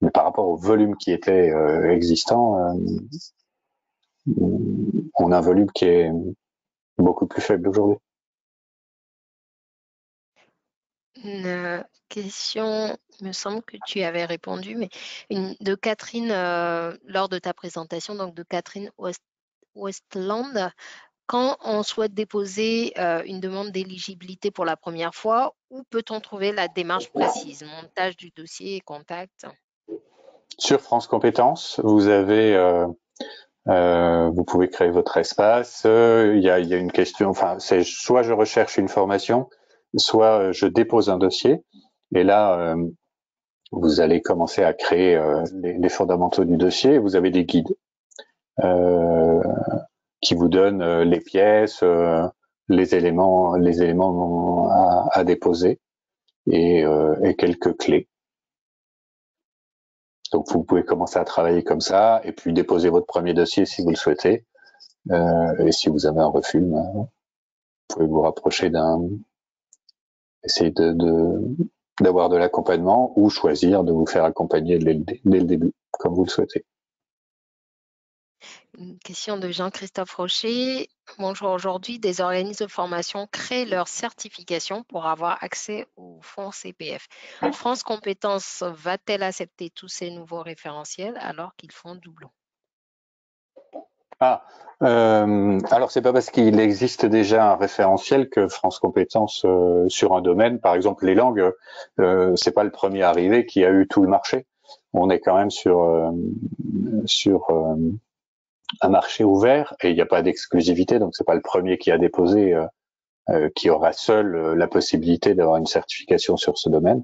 Mais par rapport au volume qui était existant, on a un volume qui est beaucoup plus faible aujourd'hui. Une question, il me semble que tu avais répondu, mais de Catherine lors de ta présentation, donc de Catherine Westland. Quand on souhaite déposer une demande d'éligibilité pour la première fois, où peut-on trouver la démarche précise? Montage du dossier et contact. Sur France Compétences, vous pouvez créer votre espace. Il y a une question. Enfin, c'est soit je recherche une formation, soit je dépose un dossier. Et là, vous allez commencer à créer les fondamentaux du dossier. Vous avez des guides euh, qui vous donnent les pièces, les éléments à déposer et quelques clés. Donc vous pouvez commencer à travailler comme ça et puis déposer votre premier dossier si vous le souhaitez. Et si vous avez un refus, vous pouvez vous rapprocher essayer d'avoir de l'accompagnement ou choisir de vous faire accompagner dès le début, comme vous le souhaitez. Une question de Jean-Christophe Rocher. Bonjour, aujourd'hui, des organismes de formation créent leur certification pour avoir accès au fonds CPF. France Compétences va-t-elle accepter tous ces nouveaux référentiels alors qu'ils font doublon? Ah, alors c'est pas parce qu'il existe déjà un référentiel que France Compétences sur un domaine, par exemple les langues, c'est pas le premier arrivé qui a eu tout le marché. On est quand même sur un marché ouvert et il n'y a pas d'exclusivité, donc c'est pas le premier qui a déposé qui aura seul la possibilité d'avoir une certification sur ce domaine.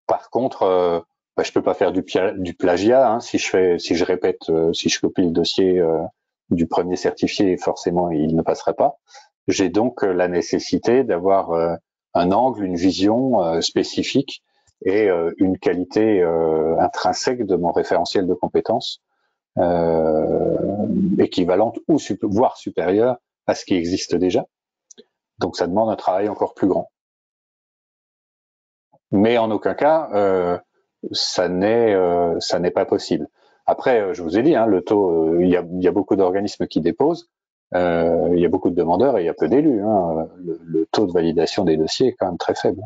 Par contre, je peux pas faire du plagiat hein, si je répète, si je copie le dossier du premier certifié, forcément il ne passerait pas. J'ai donc la nécessité d'avoir un angle, une vision spécifique et une qualité intrinsèque de mon référentiel de compétences équivalente ou voire supérieure à ce qui existe déjà. Donc ça demande un travail encore plus grand. Mais en aucun cas, ça n'est pas possible. Après, je vous ai dit, hein, le taux, il y a beaucoup d'organismes qui déposent, il y a beaucoup de demandeurs et il y a peu d'élus. Hein. Le taux de validation des dossiers est quand même très faible.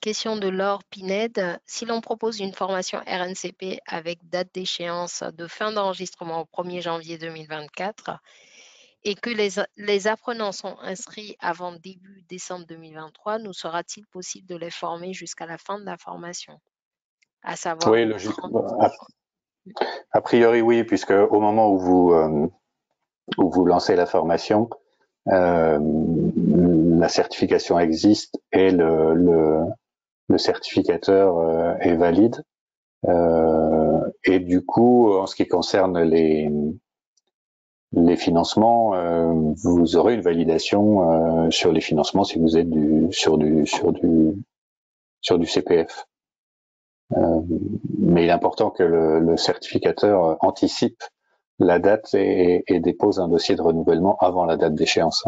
Question de Laure Pinède. Si l'on propose une formation RNCP avec date d'échéance de fin d'enregistrement au 1er janvier 2024 et que les apprenants sont inscrits avant début décembre 2023, nous sera-t-il possible de les former jusqu'à la fin de la formation, à savoir Oui, le logique. 30? A priori, oui, puisque au moment où vous lancez la formation, la certification existe et le certificateur est valide. Et du coup, en ce qui concerne les financements, vous aurez une validation sur les financements si vous êtes sur du CPF. Mais il est important que le certificateur anticipe la date et dépose un dossier de renouvellement avant la date d'échéance,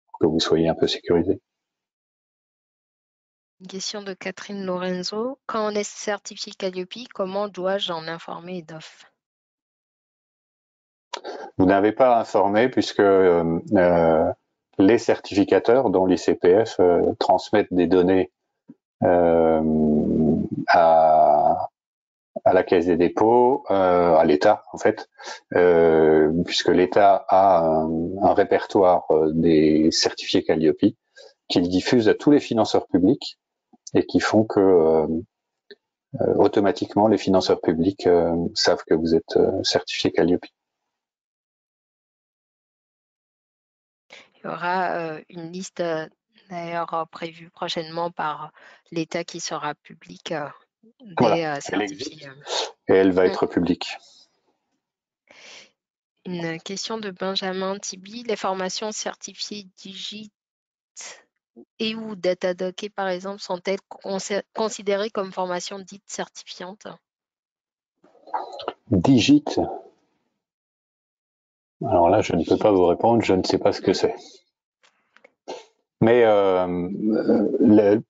pour que vous soyez un peu sécurisé. Une question de Catherine Lorenzo. Quand on est certifié Calliope, comment dois-je en informer EDOF? Vous n'avez pas à informer puisque les certificateurs, dont l'ICPF, transmettent des données à la Caisse des dépôts, à l'État en fait, puisque l'État a un répertoire des certifiés Calliope qu'il diffuse à tous les financeurs publics et qui font que automatiquement les financeurs publics savent que vous êtes certifié Calliope. Il y aura une liste d'ailleurs prévue prochainement par l'État qui sera publique Voilà, des elle certifiés. existe et elle va être publique. Une question de Benjamin Tibi. Les formations certifiées Digit et ou Datadoc, par exemple, sont-elles considérées comme formations dites certifiantes? Digit. Alors là, je ne peux pas vous répondre, je ne sais pas ce que c'est. Mais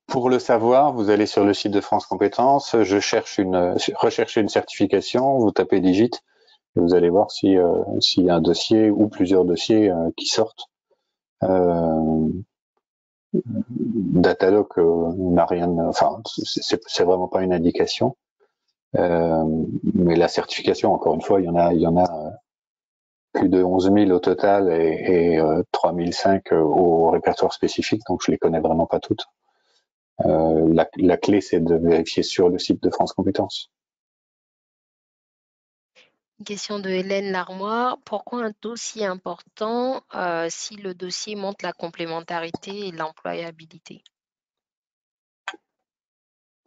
pour le savoir, vous allez sur le site de France Compétences, recherchez une certification, vous tapez Digit, et vous allez voir s'il y a un dossier ou plusieurs dossiers qui sortent. Datalogue n'a rien, enfin, c'est vraiment pas une indication. Mais la certification, encore une fois, il y en a plus de 11 000 au total et 3 500 au répertoire spécifique, donc je les connais vraiment pas toutes. La clé, c'est de vérifier sur le site de France Compétences. Une question de Hélène Larmoire. Pourquoi un dossier important si le dossier montre la complémentarité et l'employabilité?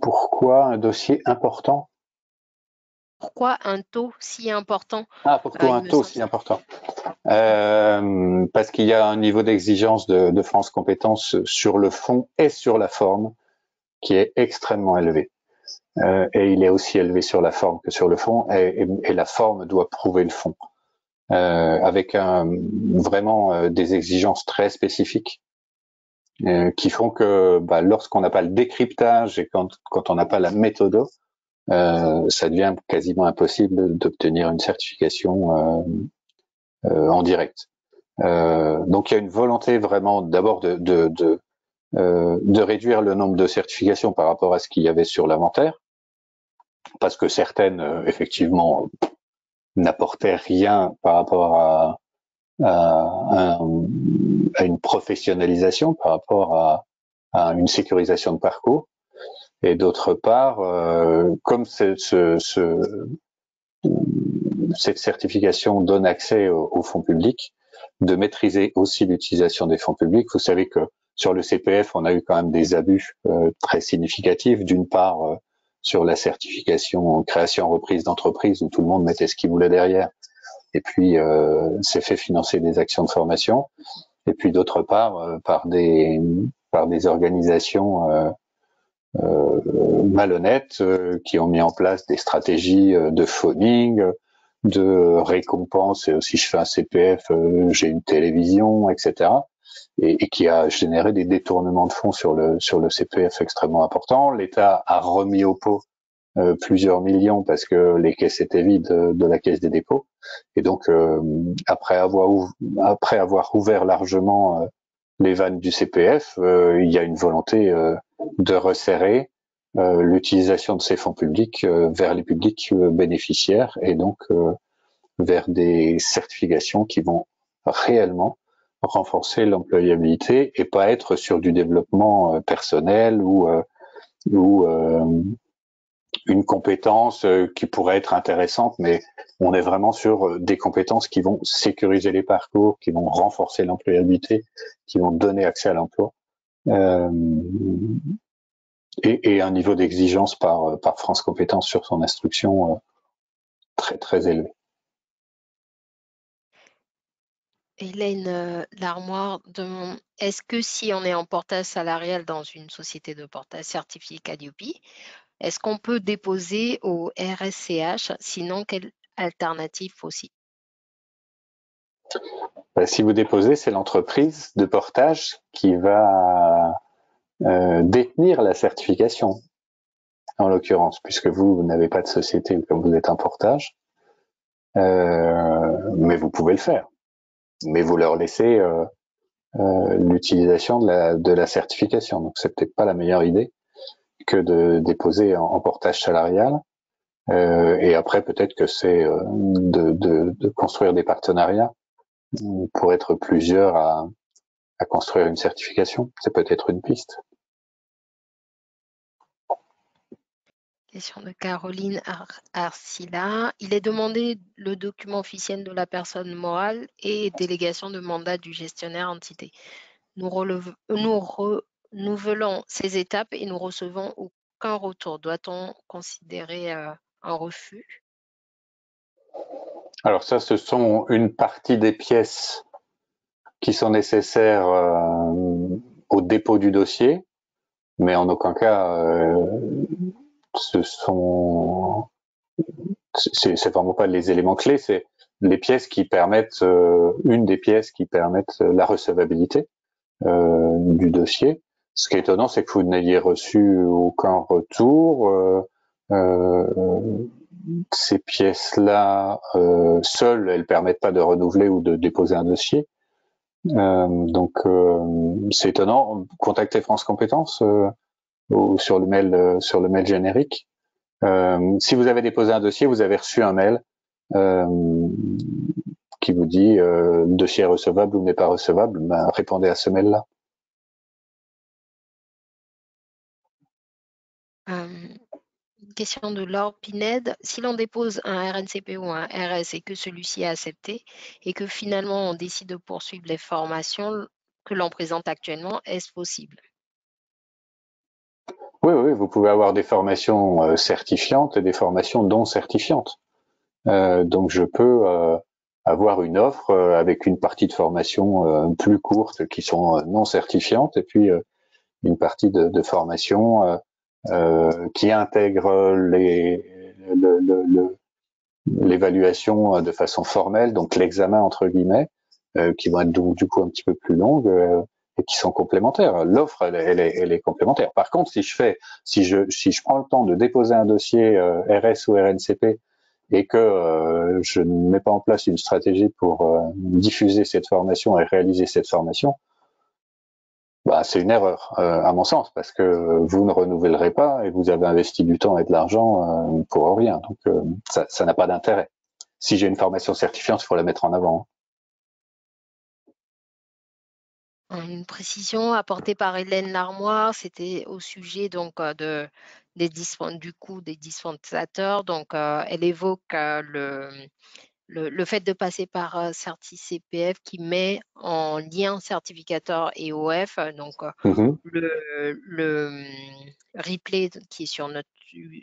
Pourquoi un dossier important? Pourquoi un taux si important? Ah, pourquoi Il un me taux semble. si important? Parce qu'il y a un niveau d'exigence de France Compétences sur le fond et sur la forme qui est extrêmement élevé. Et il est aussi élevé sur la forme que sur le fond, et la forme doit prouver le fond, avec vraiment des exigences très spécifiques qui font que lorsqu'on n'a pas le décryptage et quand on n'a pas la méthode, ça devient quasiment impossible d'obtenir une certification en direct. Donc il y a une volonté vraiment d'abord de réduire le nombre de certifications par rapport à ce qu'il y avait sur l'inventaire, parce que certaines effectivement n'apportaient rien par rapport à une professionnalisation, par rapport à une sécurisation de parcours. Et d'autre part, comme cette certification donne accès aux fonds publics, de maîtriser aussi l'utilisation des fonds publics. Vous savez que sur le CPF, on a eu quand même des abus très significatifs. D'une part, sur la certification création-reprise d'entreprise, où tout le monde mettait ce qu'il voulait derrière, et puis s'est fait financer des actions de formation. Et puis d'autre part, par des organisations malhonnêtes qui ont mis en place des stratégies de phoning, de récompense. Et si je fais un CPF, j'ai une télévision, etc. Et qui a généré des détournements de fonds sur le CPF extrêmement importants. L'État a remis au pot plusieurs millions parce que les caisses étaient vides de la Caisse des dépôts. Et donc, après avoir ouvert largement les vannes du CPF, il y a une volonté de resserrer l'utilisation de ces fonds publics vers les publics bénéficiaires et donc vers des certifications qui vont réellement renforcer l'employabilité et pas être sur du développement personnel ou une compétence qui pourrait être intéressante, mais on est vraiment sur des compétences qui vont sécuriser les parcours, qui vont renforcer l'employabilité, qui vont donner accès à l'emploi. Euh, et un niveau d'exigence par France Compétences sur son instruction très très élevé. Hélène Larmoire demande, est-ce que si on est en portage salarial dans une société de portage certifiée Calliope, est-ce qu'on peut déposer au RSCH? Sinon, quelle alternative aussi? Si vous déposez, c'est l'entreprise de portage qui va détenir la certification, en l'occurrence, puisque vous n'avez pas de société comme vous êtes un portage, mais vous pouvez le faire. Mais vous leur laissez l'utilisation de la certification. Donc c'est peut-être pas la meilleure idée que de déposer en portage salarial. Et après peut-être que c'est de construire des partenariats pour être plusieurs à construire une certification. C'est peut-être une piste. Question de Caroline Arcila. Il est demandé le document officiel de la personne morale et délégation de mandat du gestionnaire entité. Nous renouvelons ces étapes et nous recevons aucun retour. Doit-on considérer un refus? Alors ça, ce sont une partie des pièces qui sont nécessaires au dépôt du dossier, mais en aucun cas, ce sont c'est vraiment pas les éléments clés, c'est les pièces qui permettent une des pièces qui permettent la recevabilité du dossier. Ce qui est étonnant, c'est que vous n'ayez reçu aucun retour. Ces pièces-là, seules, elles permettent pas de renouveler ou de déposer un dossier. Donc, c'est étonnant. Contactez France Compétences ou sur le mail générique. Si vous avez déposé un dossier, vous avez reçu un mail qui vous dit le dossier est recevable ou n'est pas recevable. Ben, répondez à ce mail-là. Question de Laure Pined. Si l'on dépose un RNCP ou un RS et que celui-ci est accepté et que finalement on décide de poursuivre les formations que l'on présente actuellement, est-ce possible? Oui, oui, vous pouvez avoir des formations certifiantes et des formations non certifiantes. Donc, je peux avoir une offre avec une partie de formation plus courte qui sont non certifiantes et puis une partie de formation qui intègre l'évaluation de façon formelle, donc l'examen entre guillemets, qui vont être donc du coup un petit peu plus longues et qui sont complémentaires. L'offre, elle est complémentaire. Par contre, si je prends le temps de déposer un dossier RS ou RNCP et que je ne mets pas en place une stratégie pour diffuser cette formation et réaliser cette formation, bah, c'est une erreur, à mon sens, parce que vous ne renouvellerez pas et vous avez investi du temps et de l'argent pour rien. Donc, ça n'a pas d'intérêt. Si j'ai une formation certifiante, il faut la mettre en avant. Une précision apportée par Hélène Larmoire, c'était au sujet donc du coût des dispensateurs. Donc, elle évoque le fait de passer par CertiCPF qui met en lien certificateur et OF. Donc, Mhm, le replay qui est sur notre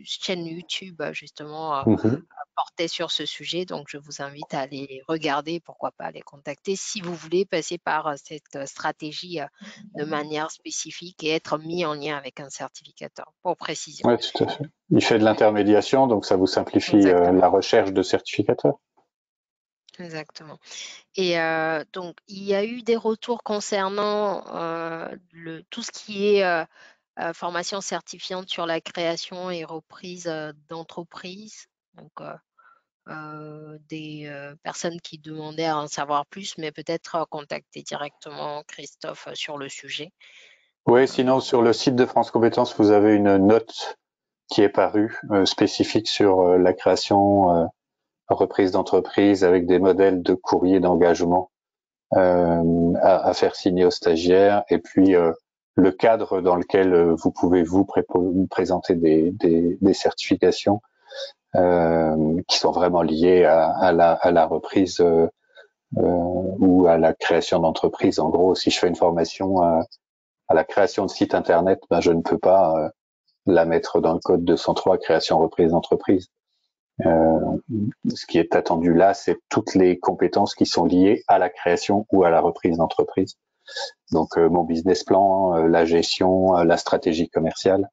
chaîne YouTube, justement, mhm. portait sur ce sujet. Donc, je vous invite à aller regarder, pourquoi pas les contacter si vous voulez passer par cette stratégie de manière spécifique et être mis en lien avec un certificateur, pour précision. Ouais, tout à fait. Il fait de l'intermédiation, donc ça vous simplifie Exactement. la recherche de certificateurs. Exactement. Et donc, il y a eu des retours concernant tout ce qui est formation certifiante sur la création et reprise d'entreprises. Donc, des personnes qui demandaient à en savoir plus, mais peut-être contacter directement Christophe sur le sujet. Oui, sinon sur le site de France Compétences, vous avez une note qui est parue spécifique sur la création, reprise d'entreprise avec des modèles de courrier d'engagement à faire signer aux stagiaires, et puis le cadre dans lequel vous pouvez vous présenter des certifications qui sont vraiment liées à la reprise ou à la création d'entreprise. En gros, si je fais une formation à la création de site internet, ben, je ne peux pas la mettre dans le code 203 création reprise d'entreprise. Ce qui est attendu là, c'est toutes les compétences qui sont liées à la création ou à la reprise d'entreprise. Donc mon business plan, la gestion, la stratégie commerciale,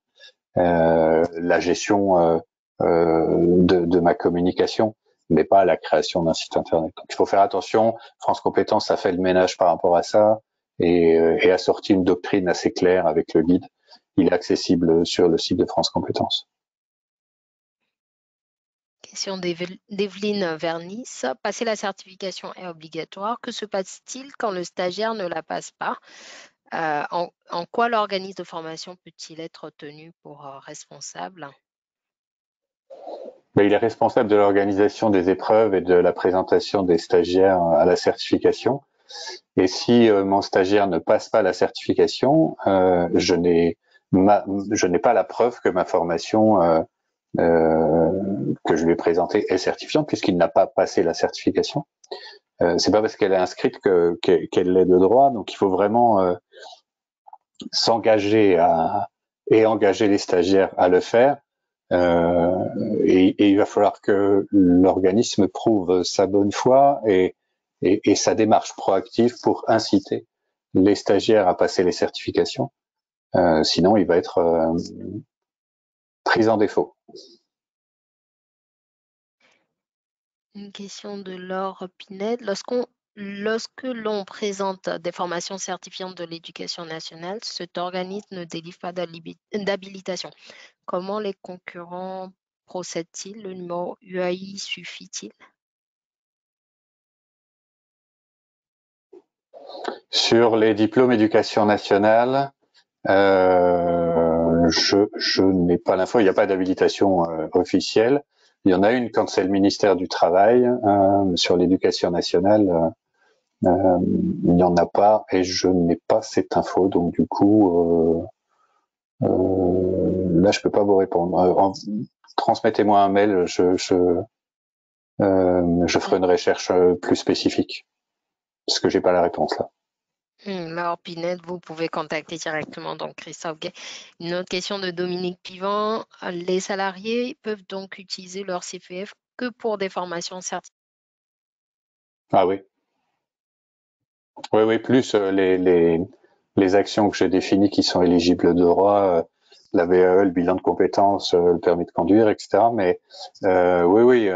la gestion de ma communication, mais pas la création d'un site internet. Donc il faut faire attention. France Compétences a fait le ménage par rapport à ça et a sorti une doctrine assez claire avec le guide. Il est accessible sur le site de France Compétences. Question d'Evelyne Vernis. Passer la certification est obligatoire. Que se passe-t-il quand le stagiaire ne la passe pas? En quoi l'organisme de formation peut-il être tenu pour responsable? Mais il est responsable de l'organisation des épreuves et de la présentation des stagiaires à la certification. Et si mon stagiaire ne passe pas la certification, je n'ai pas la preuve que ma formation que je lui ai présentée est certifiante, puisqu'il n'a pas passé la certification. C'est pas parce qu'elle est inscrite qu'elle l'est de droit. Donc il faut vraiment s'engager et engager les stagiaires à le faire. Et il va falloir que l'organisme prouve sa bonne foi et sa démarche proactive pour inciter les stagiaires à passer les certifications. Sinon, il va être pris en défaut. Une question de Laure Pinette. Lorsque l'on présente des formations certifiantes de l'éducation nationale, cet organisme ne délivre pas d'habilitation. Comment les concurrents procèdent-ils? Le numéro UAI suffit-il? Sur les diplômes éducation nationale, je n'ai pas l'info. Il n'y a pas d'habilitation officielle. Il y en a une quand c'est le ministère du Travail. Sur l'éducation nationale, il n'y en a pas et je n'ai pas cette info. Donc du coup, là, je peux pas vous répondre. Transmettez-moi un mail, je ferai une recherche plus spécifique parce que j'ai pas la réponse là. Laure Pinette, vous pouvez contacter directement donc Christophe Gay. Une autre question de Dominique Pivant. Les salariés peuvent donc utiliser leur CPF que pour des formations certifiées. Ah oui. Oui, oui, plus les actions que j'ai définies qui sont éligibles de droit, la VAE, le bilan de compétences, le permis de conduire, etc. Mais oui, oui,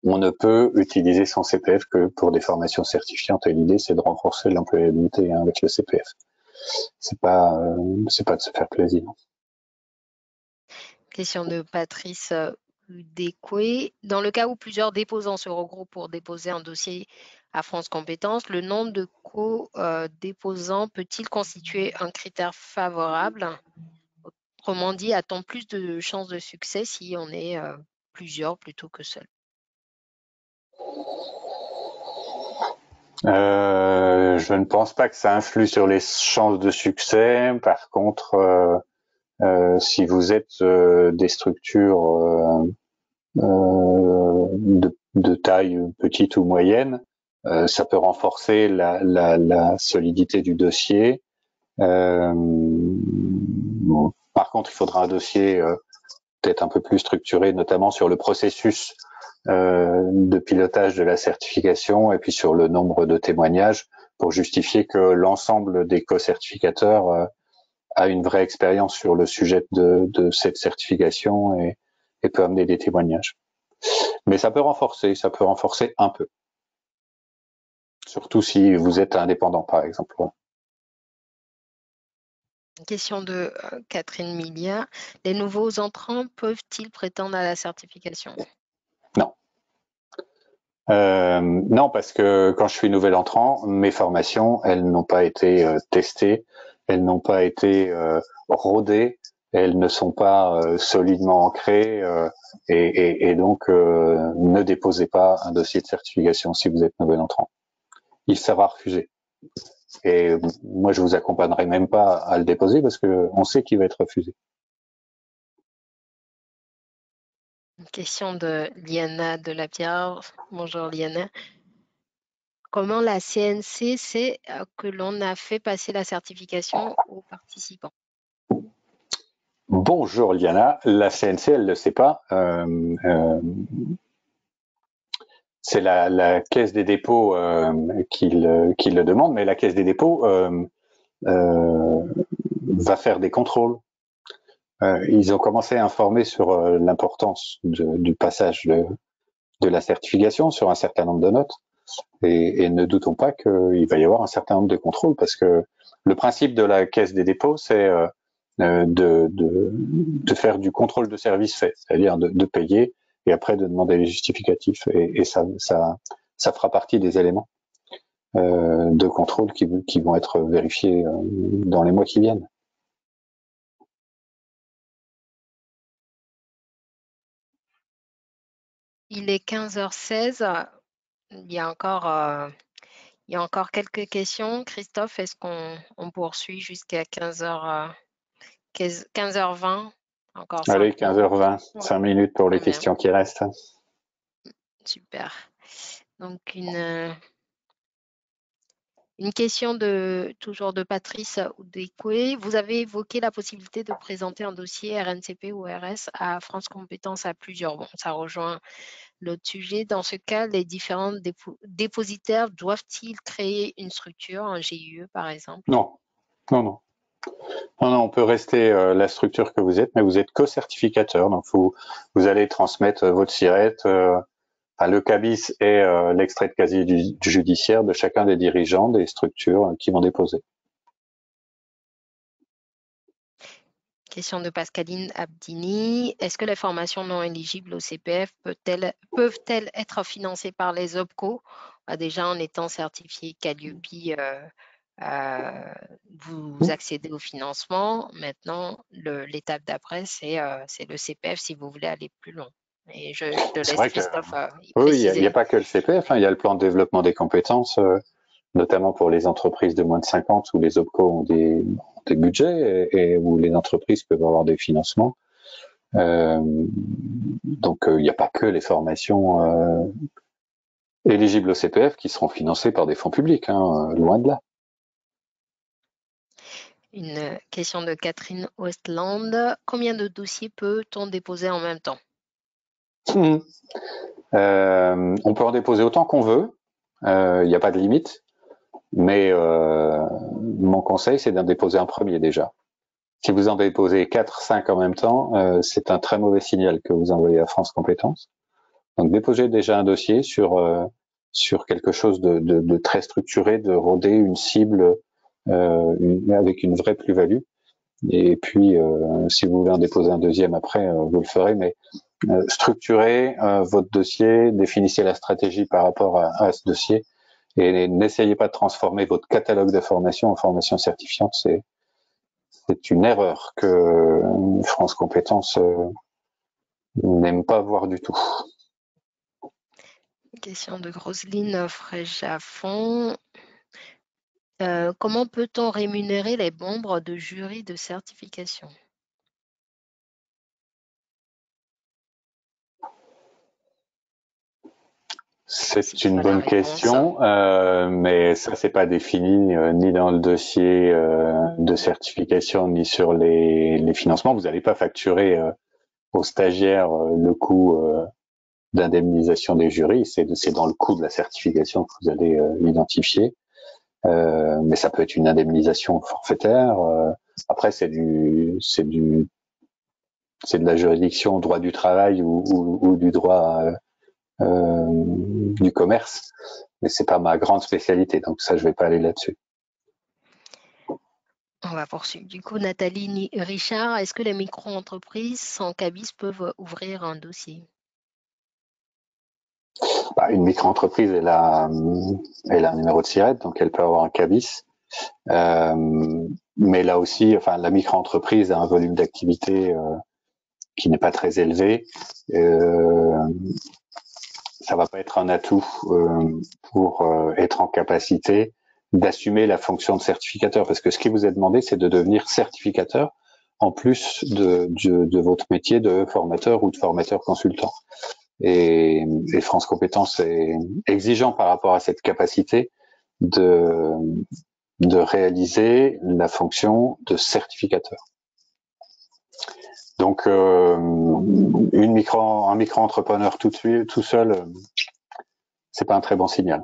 on ne peut utiliser son CPF que pour des formations certifiantes. Et l'idée, c'est de renforcer l'employabilité avec le CPF. C'est pas de se faire plaisir. Question de Patrice Descoué. Dans le cas où plusieurs déposants se regroupent pour déposer un dossier à France Compétences, le nombre de co-déposants peut-il constituer un critère favorable? Autrement dit, a-t-on plus de chances de succès si on est plusieurs plutôt que seul? Je ne pense pas que ça influe sur les chances de succès. Par contre, si vous êtes des structures de taille petite ou moyenne, ça peut renforcer la solidité du dossier. Bon, par contre, il faudra un dossier peut-être un peu plus structuré, notamment sur le processus de pilotage de la certification et puis sur le nombre de témoignages pour justifier que l'ensemble des co-certificateurs a une vraie expérience sur le sujet de cette certification et peut amener des témoignages. Mais ça peut renforcer un peu. Surtout si vous êtes indépendant, par exemple. Question de Catherine Milliard. Les nouveaux entrants peuvent-ils prétendre à la certification? Non. Non, parce que quand je suis nouvel entrant, mes formations, elles n'ont pas été testées, elles n'ont pas été rodées, elles ne sont pas solidement ancrées et donc ne déposez pas un dossier de certification si vous êtes nouvel entrant. Il sera refusé. Et moi, je vous accompagnerai même pas à le déposer parce que on sait qu'il va être refusé. Une question de Liana Delapierre. Bonjour Liana. Comment la CNC sait que l'on a fait passer la certification aux participants? Bonjour Liana, la CNC, elle ne le sait pas. C'est la Caisse des dépôts qui le demande, mais la Caisse des dépôts euh, va faire des contrôles. Ils ont commencé à informer sur l'importance du passage de la certification sur un certain nombre de notes. Et ne doutons pas qu'il va y avoir un certain nombre de contrôles parce que le principe de la Caisse des dépôts, c'est de faire du contrôle de service fait, c'est-à-dire de payer et après de demander les justificatifs. Et ça fera partie des éléments de contrôle qui vont être vérifiés dans les mois qui viennent. Il est 15h16. Il y a encore, il y a encore quelques questions. Christophe, est-ce qu'on poursuit jusqu'à 15h20? Encore Allez, 5 minutes. 15h20, Ouais, 5 minutes pour les très bien, questions qui restent. super. Donc, une question toujours de Patrice Oudekwe. Vous avez évoqué la possibilité de présenter un dossier RNCP ou RS à France Compétences à plusieurs. Bon, ça rejoint l'autre sujet. Dans ce cas, les différents dépositaires doivent-ils créer une structure, un GIE par exemple? Non, non, non. Non, non, on peut rester la structure que vous êtes, mais vous êtes co-certificateur. Donc, vous allez transmettre votre SIRET, le CABIS et l'extrait de casier du judiciaire de chacun des dirigeants des structures qui vont déposer. Question de Pascaline Abdini. Est-ce que les formations non éligibles au CPF peuvent-elles être financées par les OPCO? Déjà, en étant certifié Calliope, euh, vous accédez au financement. Maintenant, l'étape d'après, c'est le CPF si vous voulez aller plus loin. Et je te C'est laisse vrai que Christophe y oui, il n'y a préciser. pas que le CPF, hein, il y a le plan de développement des compétences, notamment pour les entreprises de moins de 50 où les OPCO ont des budgets et où les entreprises peuvent avoir des financements. Donc il n'y a pas que les formations éligibles au CPF qui seront financées par des fonds publics, hein, loin de là. Une question de Catherine Ostland. Combien de dossiers peut-on déposer en même temps? Mmh. On peut en déposer autant qu'on veut, il n'y a pas de limite, mais mon conseil, c'est d'en déposer un premier déjà. Si vous en déposez 4, 5 en même temps, c'est un très mauvais signal que vous envoyez à France Compétences. Donc déposez déjà un dossier sur quelque chose de très structuré, de rodé, une cible avec une vraie plus-value. Et puis, si vous voulez en déposer un deuxième après, vous le ferez, mais structurez votre dossier, définissez la stratégie par rapport à ce dossier et n'essayez pas de transformer votre catalogue de formation en formation certifiante. C'est une erreur que France Compétences n'aime pas voir du tout. Question de Roselyne Fréjafond. Comment peut-on rémunérer les membres de jury de certification? C'est C'est une quoi la bonne réponse? question, mais ça c'est pas défini ni dans le dossier de certification ni sur les financements. Vous n'allez pas facturer aux stagiaires le coût d'indemnisation des jurys. C'est dans le coût de la certification que vous allez l'identifier. Mais ça peut être une indemnisation forfaitaire. Après c'est de la juridiction droit du travail ou du droit du commerce, mais c'est pas ma grande spécialité, donc ça je vais pas aller là-dessus. On va poursuivre. Du coup, Nathalie Richard, est-ce que les micro-entreprises sans cabis peuvent ouvrir un dossier? Une micro-entreprise, elle a un numéro de SIRET, donc elle peut avoir un CABIS. Mais là aussi, enfin, la micro-entreprise a un volume d'activité qui n'est pas très élevé. Ça va pas être un atout pour être en capacité d'assumer la fonction de certificateur, parce que ce qui vous est demandé, c'est de devenir certificateur en plus de votre métier de formateur ou de formateur consultant. Et France Compétences est exigeant par rapport à cette capacité de réaliser la fonction de certificateur. Donc, un micro-entrepreneur tout seul, c'est pas un très bon signal.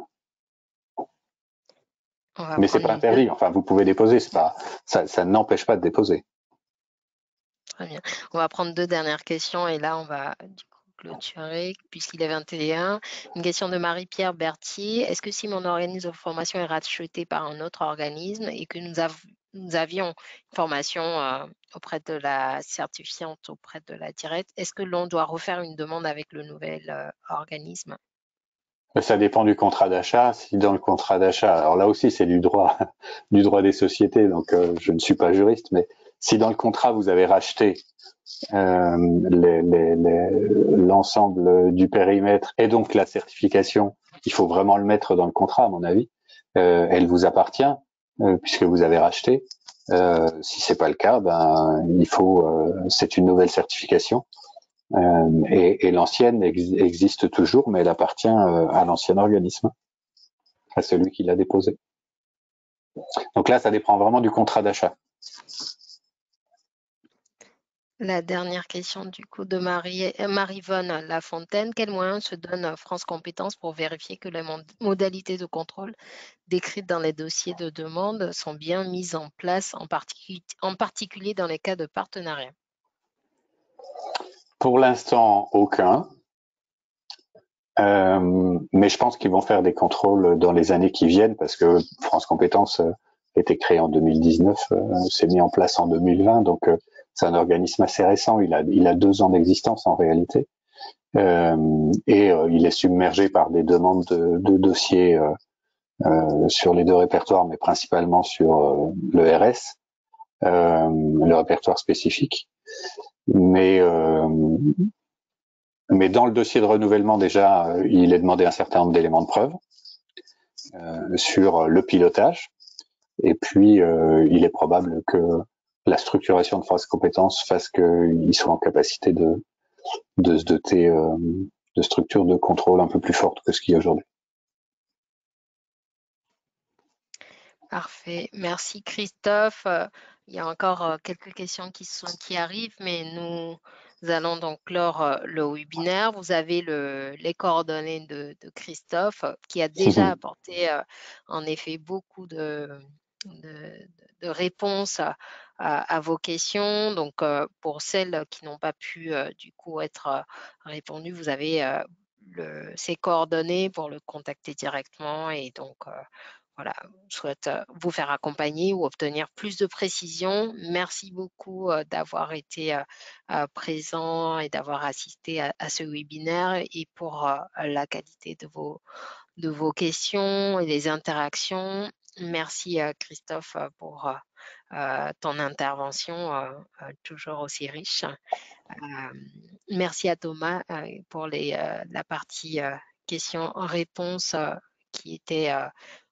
Mais c'est pas interdit. Enfin, vous pouvez déposer. C'est pas, ça n'empêche pas de déposer. Très bien. On va prendre 2 dernières questions et là, on va du coup clôturer puisqu'il est 21. Une question de Marie-Pierre Berthier. Est-ce que si mon organisme de formation est racheté par un autre organisme et que nous avions une formation auprès de la certifiante, auprès de la directe, est-ce que l'on doit refaire une demande avec le nouvel organisme? Ça dépend du contrat d'achat. Si dans le contrat d'achat, alors là aussi c'est du droit, du droit des sociétés, donc je ne suis pas juriste, mais si dans le contrat vous avez racheté l'ensemble du périmètre et donc la certification, il faut vraiment le mettre dans le contrat à mon avis. Elle vous appartient puisque vous avez racheté. Si c'est pas le cas, c'est une nouvelle certification. Et l'ancienne existe toujours, mais elle appartient à l'ancien organisme, à celui qui l'a déposée. Donc là, ça dépend vraiment du contrat d'achat. La dernière question du coup de Marie-Vonne Lafontaine. Quels moyens se donne France Compétences pour vérifier que les modalités de contrôle décrites dans les dossiers de demande sont bien mises en place, en particulier dans les cas de partenariat? Pour l'instant, aucun. Mais je pense qu'ils vont faire des contrôles dans les années qui viennent parce que France Compétences a été créé en 2019, s'est mis en place en 2020, donc c'est un organisme assez récent. Il a 2 ans d'existence en réalité, il est submergé par des demandes de dossiers sur les 2 répertoires, mais principalement sur le RS, le répertoire spécifique. Mais dans le dossier de renouvellement, déjà, il est demandé un certain nombre d'éléments de preuve sur le pilotage. Et puis, il est probable que la structuration de France Compétences fasse qu'ils soient en capacité de se doter de structures de contrôle un peu plus fortes que ce qu'il y a aujourd'hui. Parfait. Merci Christophe. Il y a encore quelques questions qui arrivent, mais nous allons donc clore le webinaire. Vous avez les coordonnées de Christophe qui a déjà apporté en effet beaucoup de, de réponses à vos questions. Donc, pour celles qui n'ont pas pu du coup être répondues, vous avez ses coordonnées pour le contacter directement et donc voilà, je souhaite vous faire accompagner ou obtenir plus de précisions. Merci beaucoup d'avoir été présent et d'avoir assisté à ce webinaire et pour la qualité de vos questions et les interactions. Merci Christophe pour ton intervention toujours aussi riche. Merci à Thomas pour la partie questions-réponses qui était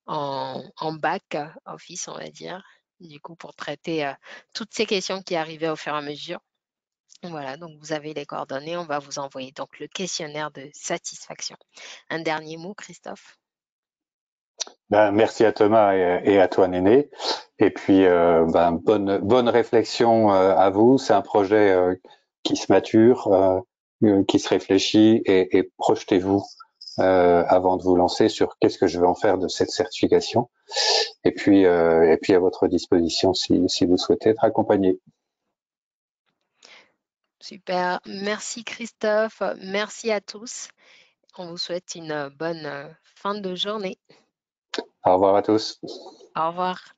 en back office, on va dire, du coup, pour traiter toutes ces questions qui arrivaient au fur et à mesure. Voilà, donc vous avez les coordonnées, on va vous envoyer donc le questionnaire de satisfaction. Un dernier mot, Christophe? Merci à Thomas et à toi, Néné. Et puis, bonne réflexion à vous. C'est un projet qui se mature, qui se réfléchit et projetez-vous avant de vous lancer sur qu'est-ce que je vais en faire de cette certification. Et puis à votre disposition si vous souhaitez être accompagné. Super, merci Christophe, merci à tous. On vous souhaite une bonne fin de journée. Au revoir à tous. Au revoir.